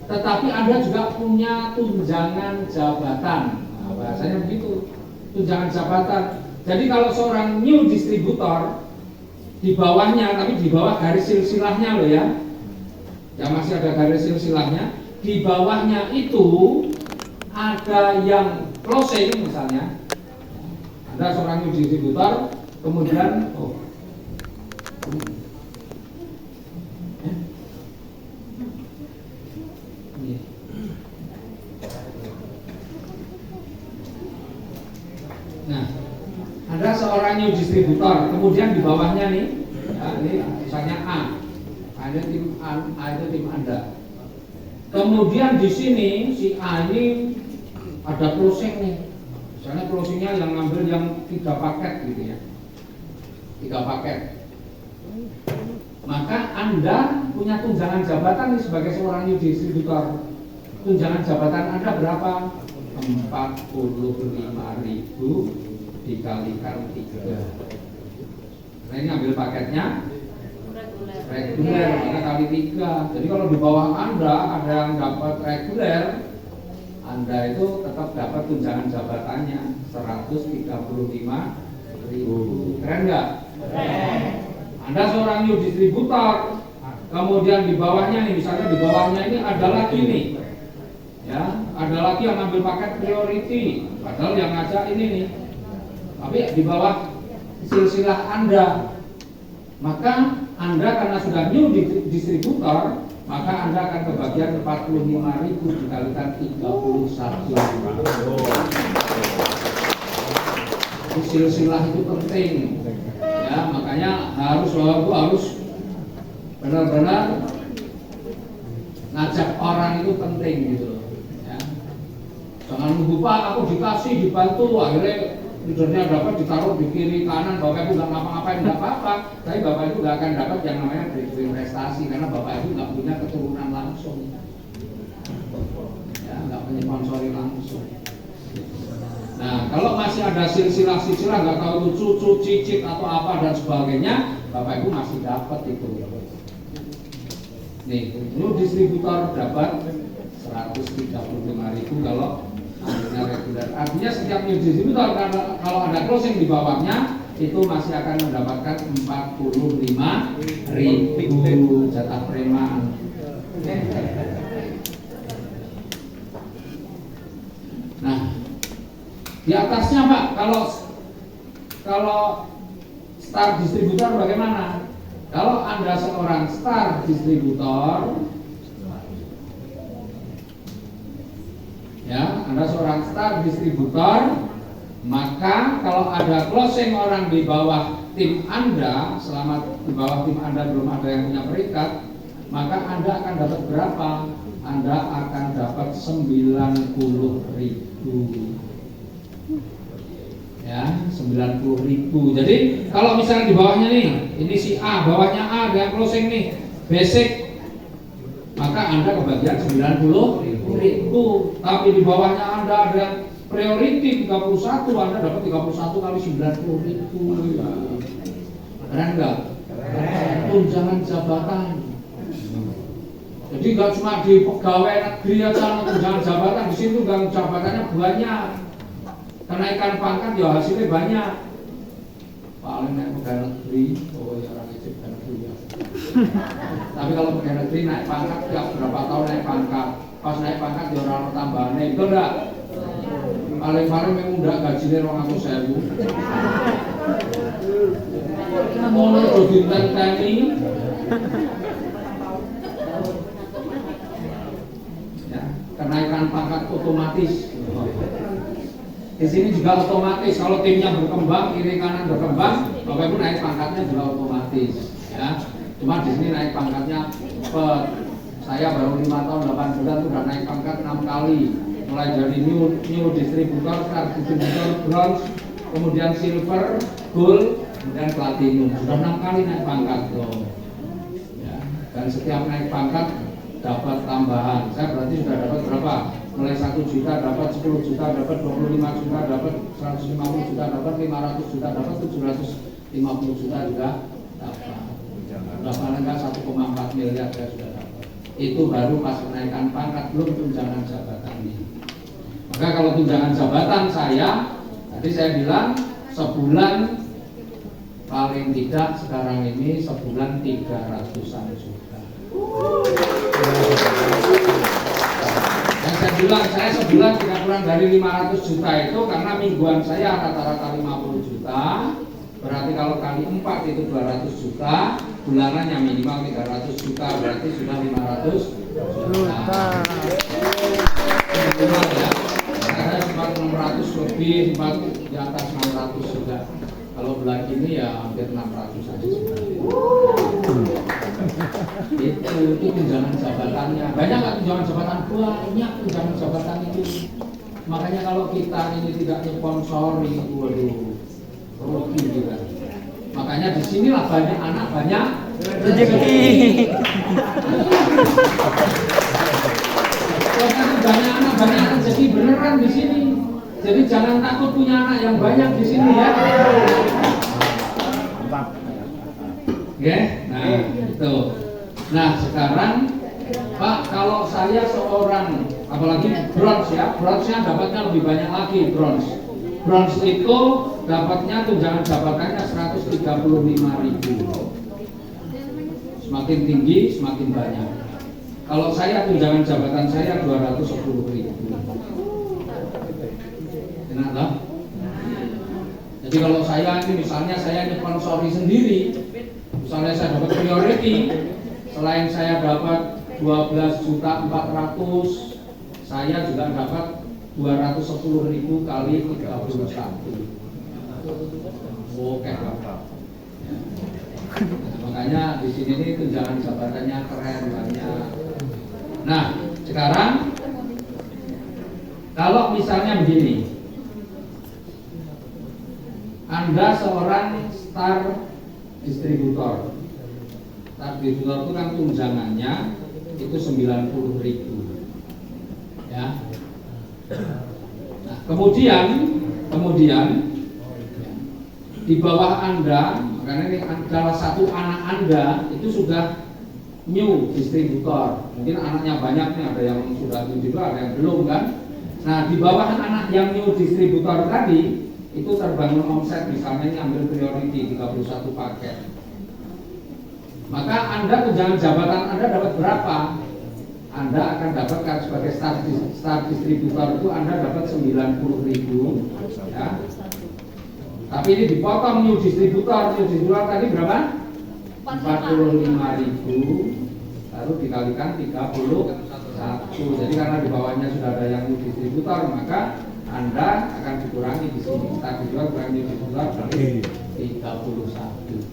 Tetapi Anda juga punya tunjangan jabatan. Nah, bahasanya begitu, tunjangan jabatan. Jadi kalau seorang new distributor di bawahnya, tapi di bawah garis silsilahnya loh ya, yang masih ada garis silsilahnya, di bawahnya itu ada yang closing misalnya. Anda seorang new distributor, kemudian nah, Anda seorang new distributor, kemudian di bawahnya nih, ya, ini misalnya A. Ada tim A itu tim Anda. Kemudian di sini si A ini ada closing nih. Misalnya closingnya yang ngambil yang 3 paket gitu ya. 3 paket. Maka Anda punya tunjangan jabatan nih sebagai seorang new distributor. Tunjangan jabatan Anda berapa? 45.000 dikalikan 3. Nah ini ambil paketnya reguler, maka kali 3. Jadi kalau di bawah Anda ada yang dapat reguler, Anda itu tetap dapat tunjangan jabatannya 135.000. Keren nggak? Anda seorang new distributor, kemudian di bawahnya nih, misalnya di bawahnya ini ada lagi nih, ya, ada lagi yang ambil paket priority, padahal yang ngajak ini nih, tapi di bawah silsilah Anda. maka Anda karena sudah new distributor, maka Anda akan kebagian 45.000 dikalikan 31. Silsilah itu penting, ya, makanya harus benar-benar ngajak orang itu penting gitu loh, ya. Jangan nunggu Pak, aku dikasih, dibantu, akhirnya leadernya dapat ditaruh di kiri kanan, Bapak Ibu nggak ngapa-ngapain, nggak apa-apa, tapi Bapak Ibu nggak akan dapat yang namanya breakthrough prestasi karena Bapak Ibu nggak punya keturunan langsung, ya, nggak menyponsori langsung. Nah, kalau masih ada silsilah nggak tahu itu cucu, cicit atau apa dan sebagainya, Bapak Ibu masih dapat itu. Nih, ini distributor dapat 135.000 kalau akhirnya reguler. Artinya setiap new distributor kalau ada closing di bawahnya itu masih akan mendapatkan 45.000 jatah preman. Nah, di atasnya Pak, kalau star distributor bagaimana? Kalau Anda seorang star distributor, ya, Anda seorang star distributor, maka kalau ada closing orang di bawah tim Anda, selama di bawah tim Anda belum ada yang punya peringkat, maka Anda akan dapat berapa? Anda akan dapat 90.000. Ya, 90.000. Jadi kalau misalnya di bawahnya nih, ini si A, bawahnya A ada closing nih, basic, maka Anda kebagian 90.000. Tapi di bawahnya Anda ada priority 31, Anda dapat 31 kali 90.000. Keren enggak? Tunjangan jabatan. Jadi nggak cuma di pegawai negeri aja tunjangan jabatan, di situ tunjangan jabatannya banyak. Kenaikan pangkat ya hasilnya banyak. Paling naik pegawai negeri, oh ya orang itu pegawai negeri ya. Tapi kalau pegawai negeri naik pangkat tiap berapa tahun naik pangkat, pas naik pangkat ya orang tambahannya itu enggak. Paling-paling memang udah gajinya 200.000. Mau nuruh dinten-teni. Ya, kenaikan pangkat otomatis. Di sini juga otomatis kalau timnya berkembang, kiri kanan berkembang, Bapak Ibu naik pangkatnya juga otomatis, ya. Cuma di sini naik pangkatnya cepet. Saya baru 5 tahun 8 bulan sudah naik pangkat 6 kali, mulai dari new distributor, star distributor, bronze, kemudian silver, gold, kemudian platinum. Sudah 6 kali naik pangkat loh. Ya. Dan setiap naik pangkat dapat tambahan. Saya berarti sudah dapat berapa? Mulai 1 juta dapat 10 juta, dapat 25 juta, dapat 150 juta, dapat 500 juta, dapat 750 juta juga dapat. Sudah paling nggak 1,4 miliar ya sudah dapat. Itu baru pas kenaikan pangkat, belum tunjangan jabatannya. Maka kalau tunjangan jabatan saya, tadi saya bilang sebulan paling tidak sekarang ini sebulan 300-an juta. Saya bilang saya sebulan tidak kurang dari 500 juta itu karena mingguan saya rata-rata 50 juta. Berarti kalau kali 4 itu 200 juta, bulanannya minimal 300 juta, berarti sudah 500 juta. Minimal ya. Saya sempat 600 lebih, sempat di atas 600 juga. Kalau bulan ini ya hampir 600 saja sudah. Itu tunjangan jabatannya. Banyak nggak tunjangan jabatan? Banyak tunjangan jabatan itu. Makanya kalau kita ini tidak sponsori, waduh, rugi kita. Makanya disinilah banyak anak, banyak rezeki. Banyak anak, banyak rezeki beneran di sini. Jadi jangan takut punya anak yang banyak di sini ya. Ya, nah itu. Nah sekarang Pak, kalau saya seorang, apalagi bronze ya, bronze-nya dapatnya lebih banyak lagi bronze. Bronze itu dapatnya tunjangan jabatannya 135.000. Semakin tinggi, semakin banyak. Kalau saya tunjangan jabatan saya 210.000. Kenapa? Jadi kalau saya ini misalnya saya nyponsori sendiri, Misalnya saya dapat priority, selain saya dapat 12.400.000, saya juga dapat 210.000 kali 31. Oke, Bapak. Ya. Makanya di sini nih tunjangan jabatannya keren banyak. Nah, sekarang kalau misalnya begini, Anda seorang star distributor. Star distributor itu kan tunjangannya itu 90.000. Ya. Nah, kemudian di bawah Anda, karena ini salah satu anak Anda itu sudah new distributor. Mungkin anaknya banyak nih, ada yang sudah new juga, ada yang belum kan. Nah, di bawah anak yang new distributor tadi itu terbangun omset, misalnya ini ambil priority 31 paket. Maka Anda tunjangan jabatan Anda dapat berapa? Anda akan dapatkan sebagai star distributor itu Anda dapat 90.000, ya. Tapi ini dipotong new distributor tadi berapa? 45.000, lalu dikalikan 31. Jadi karena di bawahnya sudah ada yang new distributor, maka Anda akan dikurangi di sini. Star distributor kurang new distributor berarti 31.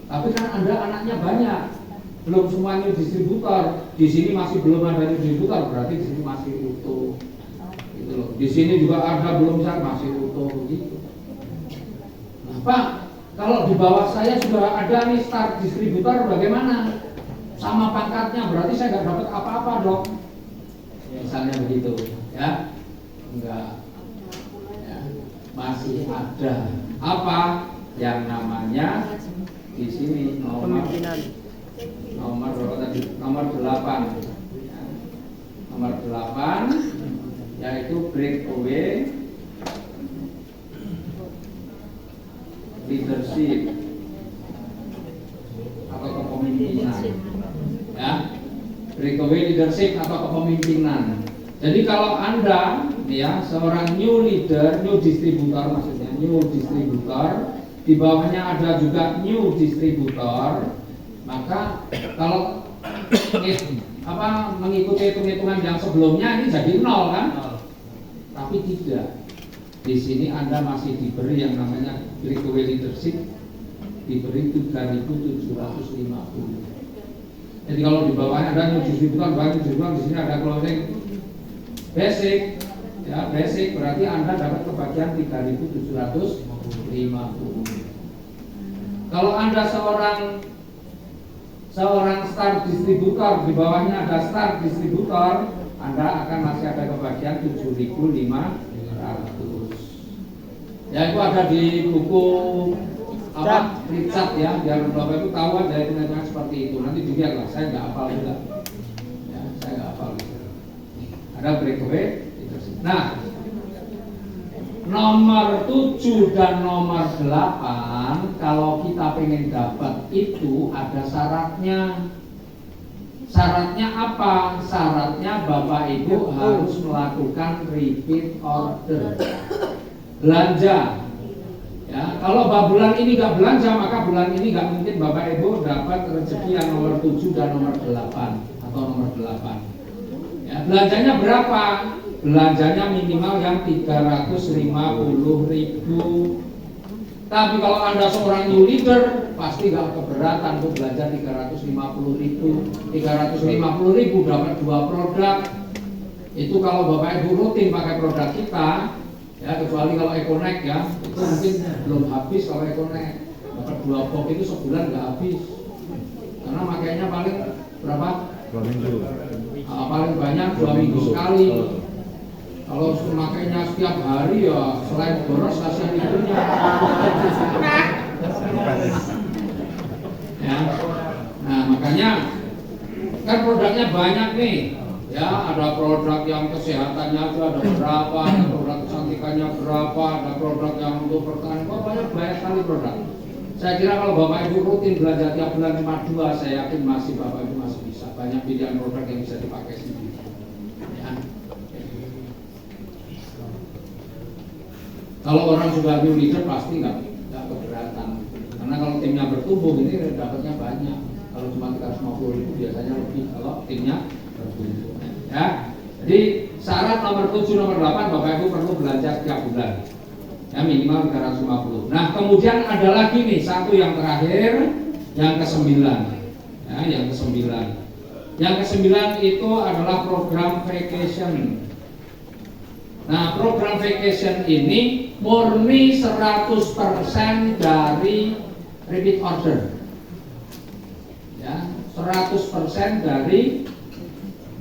Tapi kan Anda anaknya banyak, belum semua new distributor. Di sini masih belum ada new distributor, berarti di sini masih utuh. Gitu loh. Di sini juga ada belum masih utuh begitu. Nah, Pak, kalau di bawah saya sudah ada nih star distributor, bagaimana? Sama pangkatnya, berarti saya nggak dapat apa-apa dong. Misalnya begitu, ya? Enggak. Ya. Masih ada apa yang namanya di sini nomor berapa tadi? Nomor 8. Ya. Nomor 8 yaitu breakaway leadership atau kepemimpinan. Ya. Breakaway leadership atau kepemimpinan. Jadi kalau Anda ya seorang new leader, new distributor maksudnya, new distributor, di bawahnya ada juga new distributor, maka kalau mengikuti hitung-hitungan yang sebelumnya ini jadi 0 kan? Tapi tidak. Di sini Anda masih diberi yang namanya breakaway leadership, diberi 3.750. Jadi kalau di bawahnya ada new distributor, di sini ada closing basic, ya basic berarti Anda dapat kebagian 3.750. Kalau Anda seorang star distributor, di bawahnya ada star distributor, Anda akan masih ada kebagian 7.500. Ya itu ada di buku Richard ya, biar Bapak itu tahu aja hitungan seperti itu. Nanti dilihat lah, saya nggak hafal juga. Ya, saya nggak hafal. Ada breakaway. Nah, nomor 7 dan nomor 8 kalau kita pengen dapat itu ada syaratnya. Syaratnya apa? Syaratnya Bapak Ibu harus melakukan repeat order. Belanja. Ya, kalau bulan ini nggak belanja, maka bulan ini nggak mungkin Bapak Ibu dapat rezeki yang nomor 7 dan nomor 8 atau nomor 8. Ya, belanjanya berapa? Belanjanya minimal yang 350.000. Tapi kalau Anda seorang new leader, pasti nggak keberatan untuk belanja 350.000. 350.000 dapat 2 produk. Itu kalau Bapak Ibu rutin pakai produk kita. Ya, kecuali kalau Econek ya, itu mungkin belum habis kalau Econek. Dapat 2 box itu sebulan nggak habis. Karena makainya paling berapa? 2 minggu. Paling banyak 2 minggu sekali. Kalau makainya setiap hari ya selain boros kasihan ibunya. Ya. Nah makanya kan produknya banyak nih. Ya, ada produk yang kesehatannya ada berapa, ada produk kecantikannya berapa, ada produk yang untuk pertanian, banyak sekali produk. Saya kira kalau Bapak Ibu rutin belanja tiap bulan cuma 2, saya yakin Bapak Ibu masih bisa. Banyak pilihan produk yang bisa dipakai sendiri. Ya. Kalau orang sudah new leader pasti nggak Karena kalau timnya bertumbuh ini dapatnya banyak. Kalau cuma 350.000 biasanya lebih kalau timnya bertumbuh. Ya. Jadi syarat nomor 7, nomor 8 Bapak Ibu perlu belanja setiap bulan. Ya minimal 350. Nah kemudian ada lagi nih satu yang terakhir, yang ke-9. Ya, yang ke-9. Yang ke-9 itu adalah program vacation. Nah program vacation ini murni 100% dari repeat order. Ya, 100% dari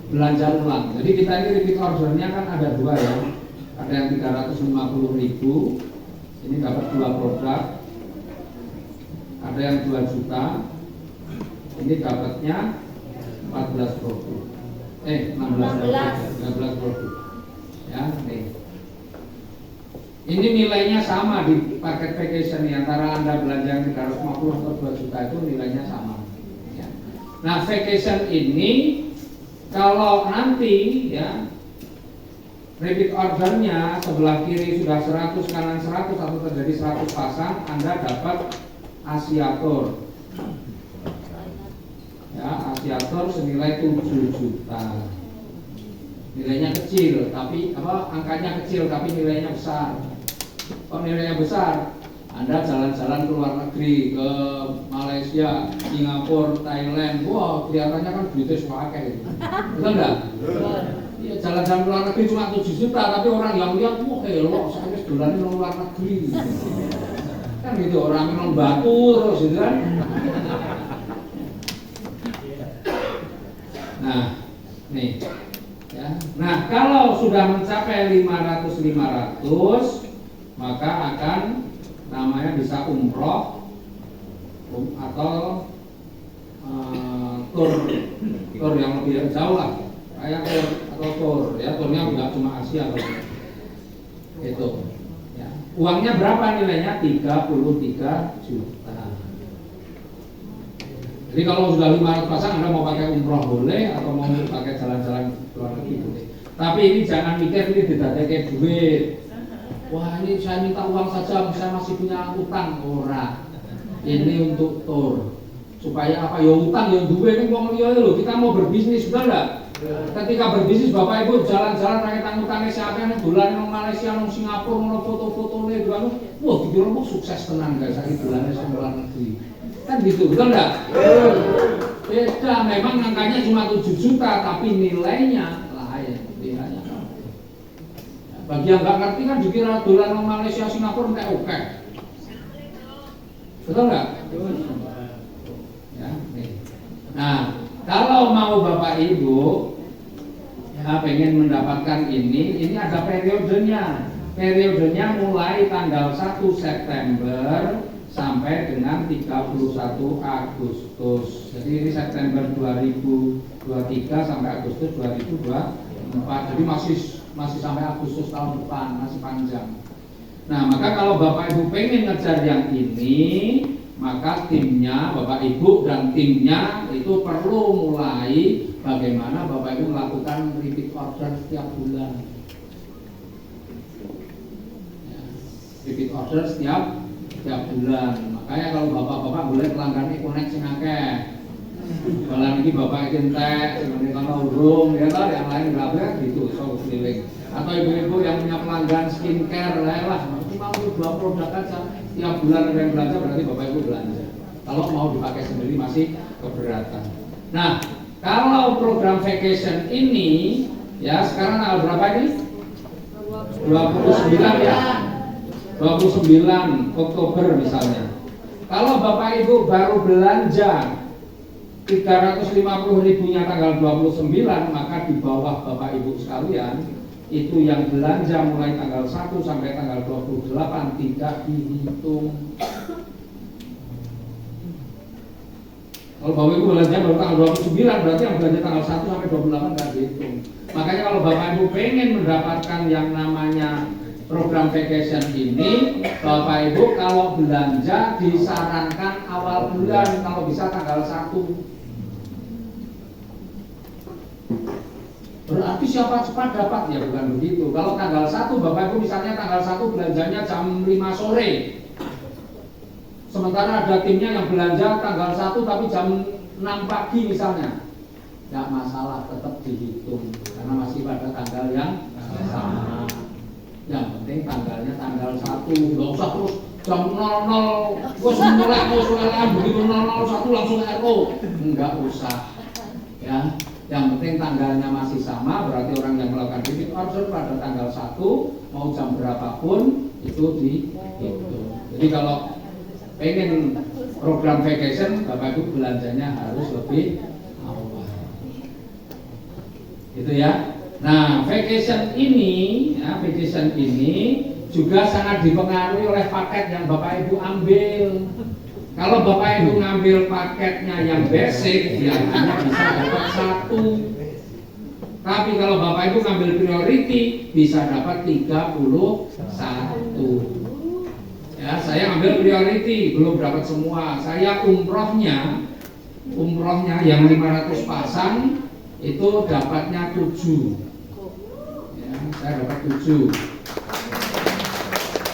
belanja ulang. Jadi kita ini repeat ordernya kan ada dua ya. Ada yang 350.000, ini dapat 2 produk. Ada yang 2 juta, ini dapatnya 14 produk. 16 produk. Ya, nih. Ini nilainya sama di paket vacation nih, antara Anda belanja yang 350 atau 2 juta itu nilainya sama. Ya. Nah, vacation ini kalau nanti ya repeat ordernya sebelah kiri sudah 100, kanan 100 atau terjadi 100 pasang, Anda dapat Asiator. Ya, Asiator senilai 7 juta. Nilainya kecil, tapi angkanya kecil tapi nilainya besar. Kalau nilainya besar, Anda jalan-jalan ke luar negeri, ke Malaysia, Singapura, Thailand, wah kelihatannya kan duitnya sepakai gitu. Betul enggak? Iya, jalan-jalan ke luar negeri cuma 7 juta, tapi orang yang lihat, wah elok, saya dolan ke luar negeri. Kan gitu, orang minum batu terus gitu kan. Nah, nih. Ya. Nah, kalau sudah mencapai 500, maka akan namanya bisa umroh atau tur yang lebih jauh lah, kayak tur atau tur ya, turnya bukan cuma Asia kalau itu. Ya. Uangnya berapa nilainya? 33 juta. Jadi kalau sudah 500 pasang, Anda mau pakai umroh boleh, atau mau pakai jalan-jalan luar negeri boleh. Tapi ini jangan mikir ini didadekake duit. Wah ini saya minta uang saja, saya masih punya utang. Ora. Ini untuk tur. Supaya apa? Ya utang, ya duit ini uang liya lho. Kita mau berbisnis, betul enggak? Ketika berbisnis Bapak Ibu jalan-jalan pakai utang-utangnya siapa yang dolan nang Malaysia, nang Singapura, nang foto-fotone gitu. Wah, dikira kok sukses tenan guys, saiki dolane nang luar negeri. Kan gitu, betul enggak? Beda, memang angkanya cuma 7 juta tapi nilainya lain. Nilainya. Bagi yang nggak ngerti kan dikira dolar Malaysia Singapura enggak oke. Betul enggak? Ya, nih. Nah, kalau mau Bapak Ibu ya pengen mendapatkan ini ada periodenya. Periodenya mulai tanggal 1 September sampai dengan 31 Agustus. Jadi ini September 2023 sampai Agustus 2024. Jadi masih sampai Agustus tahun depan, masih panjang. Nah, maka kalau Bapak Ibu pengen ngejar yang ini, maka timnya, Bapak Ibu dan timnya itu perlu mulai bagaimana Bapak Ibu melakukan repeat order setiap bulan. Ya, repeat order setiap bulan. Makanya kalau bapak-bapak boleh pelanggan koneksi akeh. Kalau ini bapak entek, sebenarnya kalau urung, ya lah yang lain berapa gitu, so keliling. Atau ibu-ibu yang punya pelanggan skincare, lah, cuma 2 produk aja. Setiap bulan ada yang belanja, berarti bapak ibu belanja. Kalau mau dipakai sendiri masih keberatan. Nah, kalau program vacation ini, ya sekarang tanggal berapa ini? 29 ya. 29 Oktober misalnya. Kalau Bapak Ibu baru belanja 350.000-nya tanggal 29, maka di bawah Bapak Ibu sekalian itu yang belanja mulai tanggal 1 sampai tanggal 28 tidak dihitung. Kalau Bapak Ibu belanja baru tanggal 29, berarti yang belanja tanggal 1 sampai 28 tidak dihitung. Makanya kalau Bapak Ibu pengen mendapatkan yang namanya program vacation ini, Bapak Ibu kalau belanja disarankan awal bulan, kalau bisa tanggal 1. Berarti siapa cepat dapat, ya bukan begitu. Kalau tanggal 1 Bapak Ibu misalnya tanggal 1 belanjanya jam 5 sore, 10 sementara ada timnya yang belanja tanggal 1 tapi jam 6 pagi misalnya, nggak masalah, tetap dihitung karena masih pada tanggal yang sama. Yang penting tanggalnya tanggal 1, nggak usah terus jam 00 wes mulai begitu 001 langsung RO, nggak usah ya. Yang penting tanggalnya masih sama, berarti orang yang melakukan repeat order pada tanggal 1 mau jam berapapun itu dihitung. Jadi kalau pengen program vacation, Bapak Ibu belanjanya harus lebih awal. Itu ya. Nah, vacation ini juga sangat dipengaruhi oleh paket yang Bapak Ibu ambil. Kalau Bapak Ibu ngambil paketnya yang basic, ya hanya bisa dapat 1. Tapi kalau Bapak Ibu ngambil priority, bisa dapat 31. Ya, saya ambil priority, belum dapat semua. Saya umrohnya yang 500 pasang itu dapatnya 7. Ya, saya dapat 7.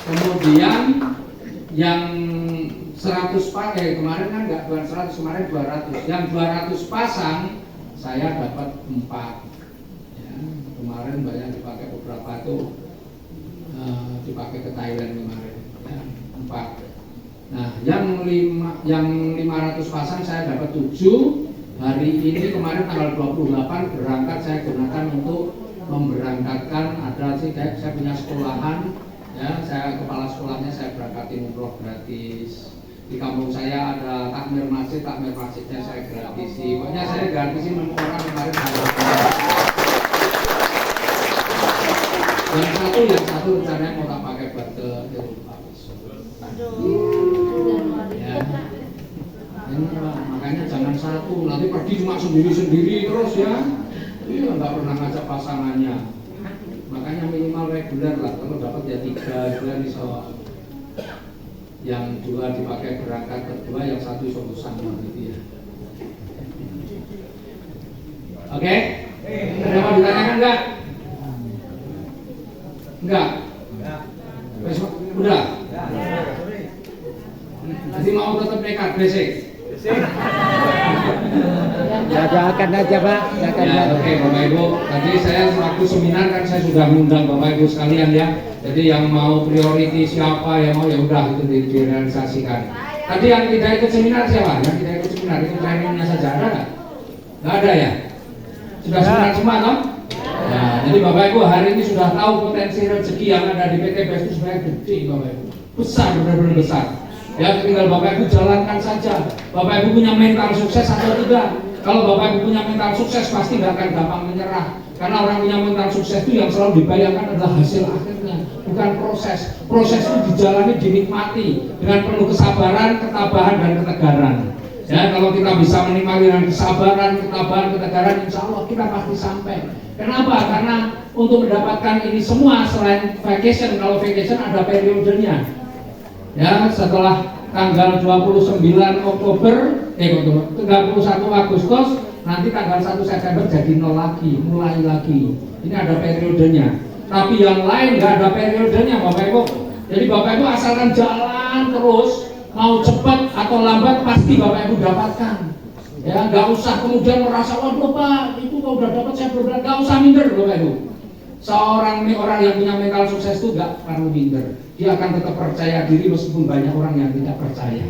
Kemudian yang 100 pakai kemarin kan nggak 100, kemarin 200. Yang 200 pasang saya dapat 4. Ya, kemarin banyak dipakai, beberapa itu dipakai ke Thailand kemarin. Ya, 4. Nah, yang 500 pasang saya dapat 7. Hari ini kemarin tanggal 28 berangkat, saya gunakan untuk memberangkatkan, ada sih saya punya sekolahan. Ya, saya kepala sekolahnya saya berangkatin umroh gratis. Di kampung saya ada takmir masjidnya saya gratisi. Pokoknya saya gratisi 6 orang kemarin. Yang satu rencananya mau tak pakai buat ke Eropa. Ya. Makanya jangan satu, nanti pergi cuma sendiri terus ya. Iya, nggak pernah ngajak pasangannya. Makanya minimal reguler lah, kalau dapat ya 3 bulan bisa. Yang 2 dipakai berangkat kedua, yang 1 sobusan gitu ya. Oke? Ada yang mau ditanyakan enggak? Enggak? Udah? Jadi mau tetap nekat basic? Jaga-jaga aja Pak. Ya, oke Bapak Ibu. Tadi saya waktu seminar kan saya sudah mengundang Bapak Ibu sekalian ya. Jadi yang mau priority siapa yang mau, ya udah itu direalisasikan. Tadi yang tidak ikut seminar siapa? Yang tidak ikut seminar itu trainingnya saja ada nggak? Nggak ada ya? Sudah seminar semua kan? Nah, jadi Bapak Ibu hari ini sudah tahu potensi rezeki yang ada di PT BES itu sebenarnya gede Bapak Ibu. Besar, benar-benar besar. Ya tinggal Bapak Ibu jalankan saja. Bapak Ibu punya mental sukses atau tidak? Kalau Bapak Ibu punya mental sukses pasti nggak akan gampang menyerah. Karena orang punya mental sukses itu yang selalu dibayangkan adalah hasil akhirnya, bukan proses. Proses itu dijalani, dinikmati dengan penuh kesabaran, ketabahan dan ketegaran. Ya, kalau kita bisa menikmati dengan kesabaran, ketabahan, ketegaran, insya Allah kita pasti sampai. Kenapa? Karena untuk mendapatkan ini semua selain vacation, kalau vacation ada periodenya. Ya, setelah tanggal 29 Oktober, 31 Agustus, nanti tanggal 1 September jadi 0 lagi, mulai lagi. Ini ada periodenya. Tapi yang lain nggak ada periodenya, Bapak Ibu. Jadi Bapak Ibu asalkan jalan terus, mau cepat atau lambat pasti Bapak Ibu dapatkan. Ya, nggak usah kemudian merasa, waduh Pak, itu kalau udah dapat saya belum, nggak usah minder Bapak Ibu. Orang yang punya mental sukses itu nggak perlu minder. Dia akan tetap percaya diri meskipun banyak orang yang tidak percaya.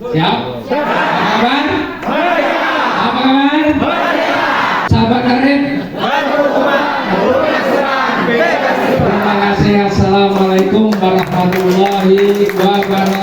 Siap? Apa kabar? Apa kabar? Sahabat Karim? Terima kasih. Assalamualaikum warahmatullahi wabarakatuh.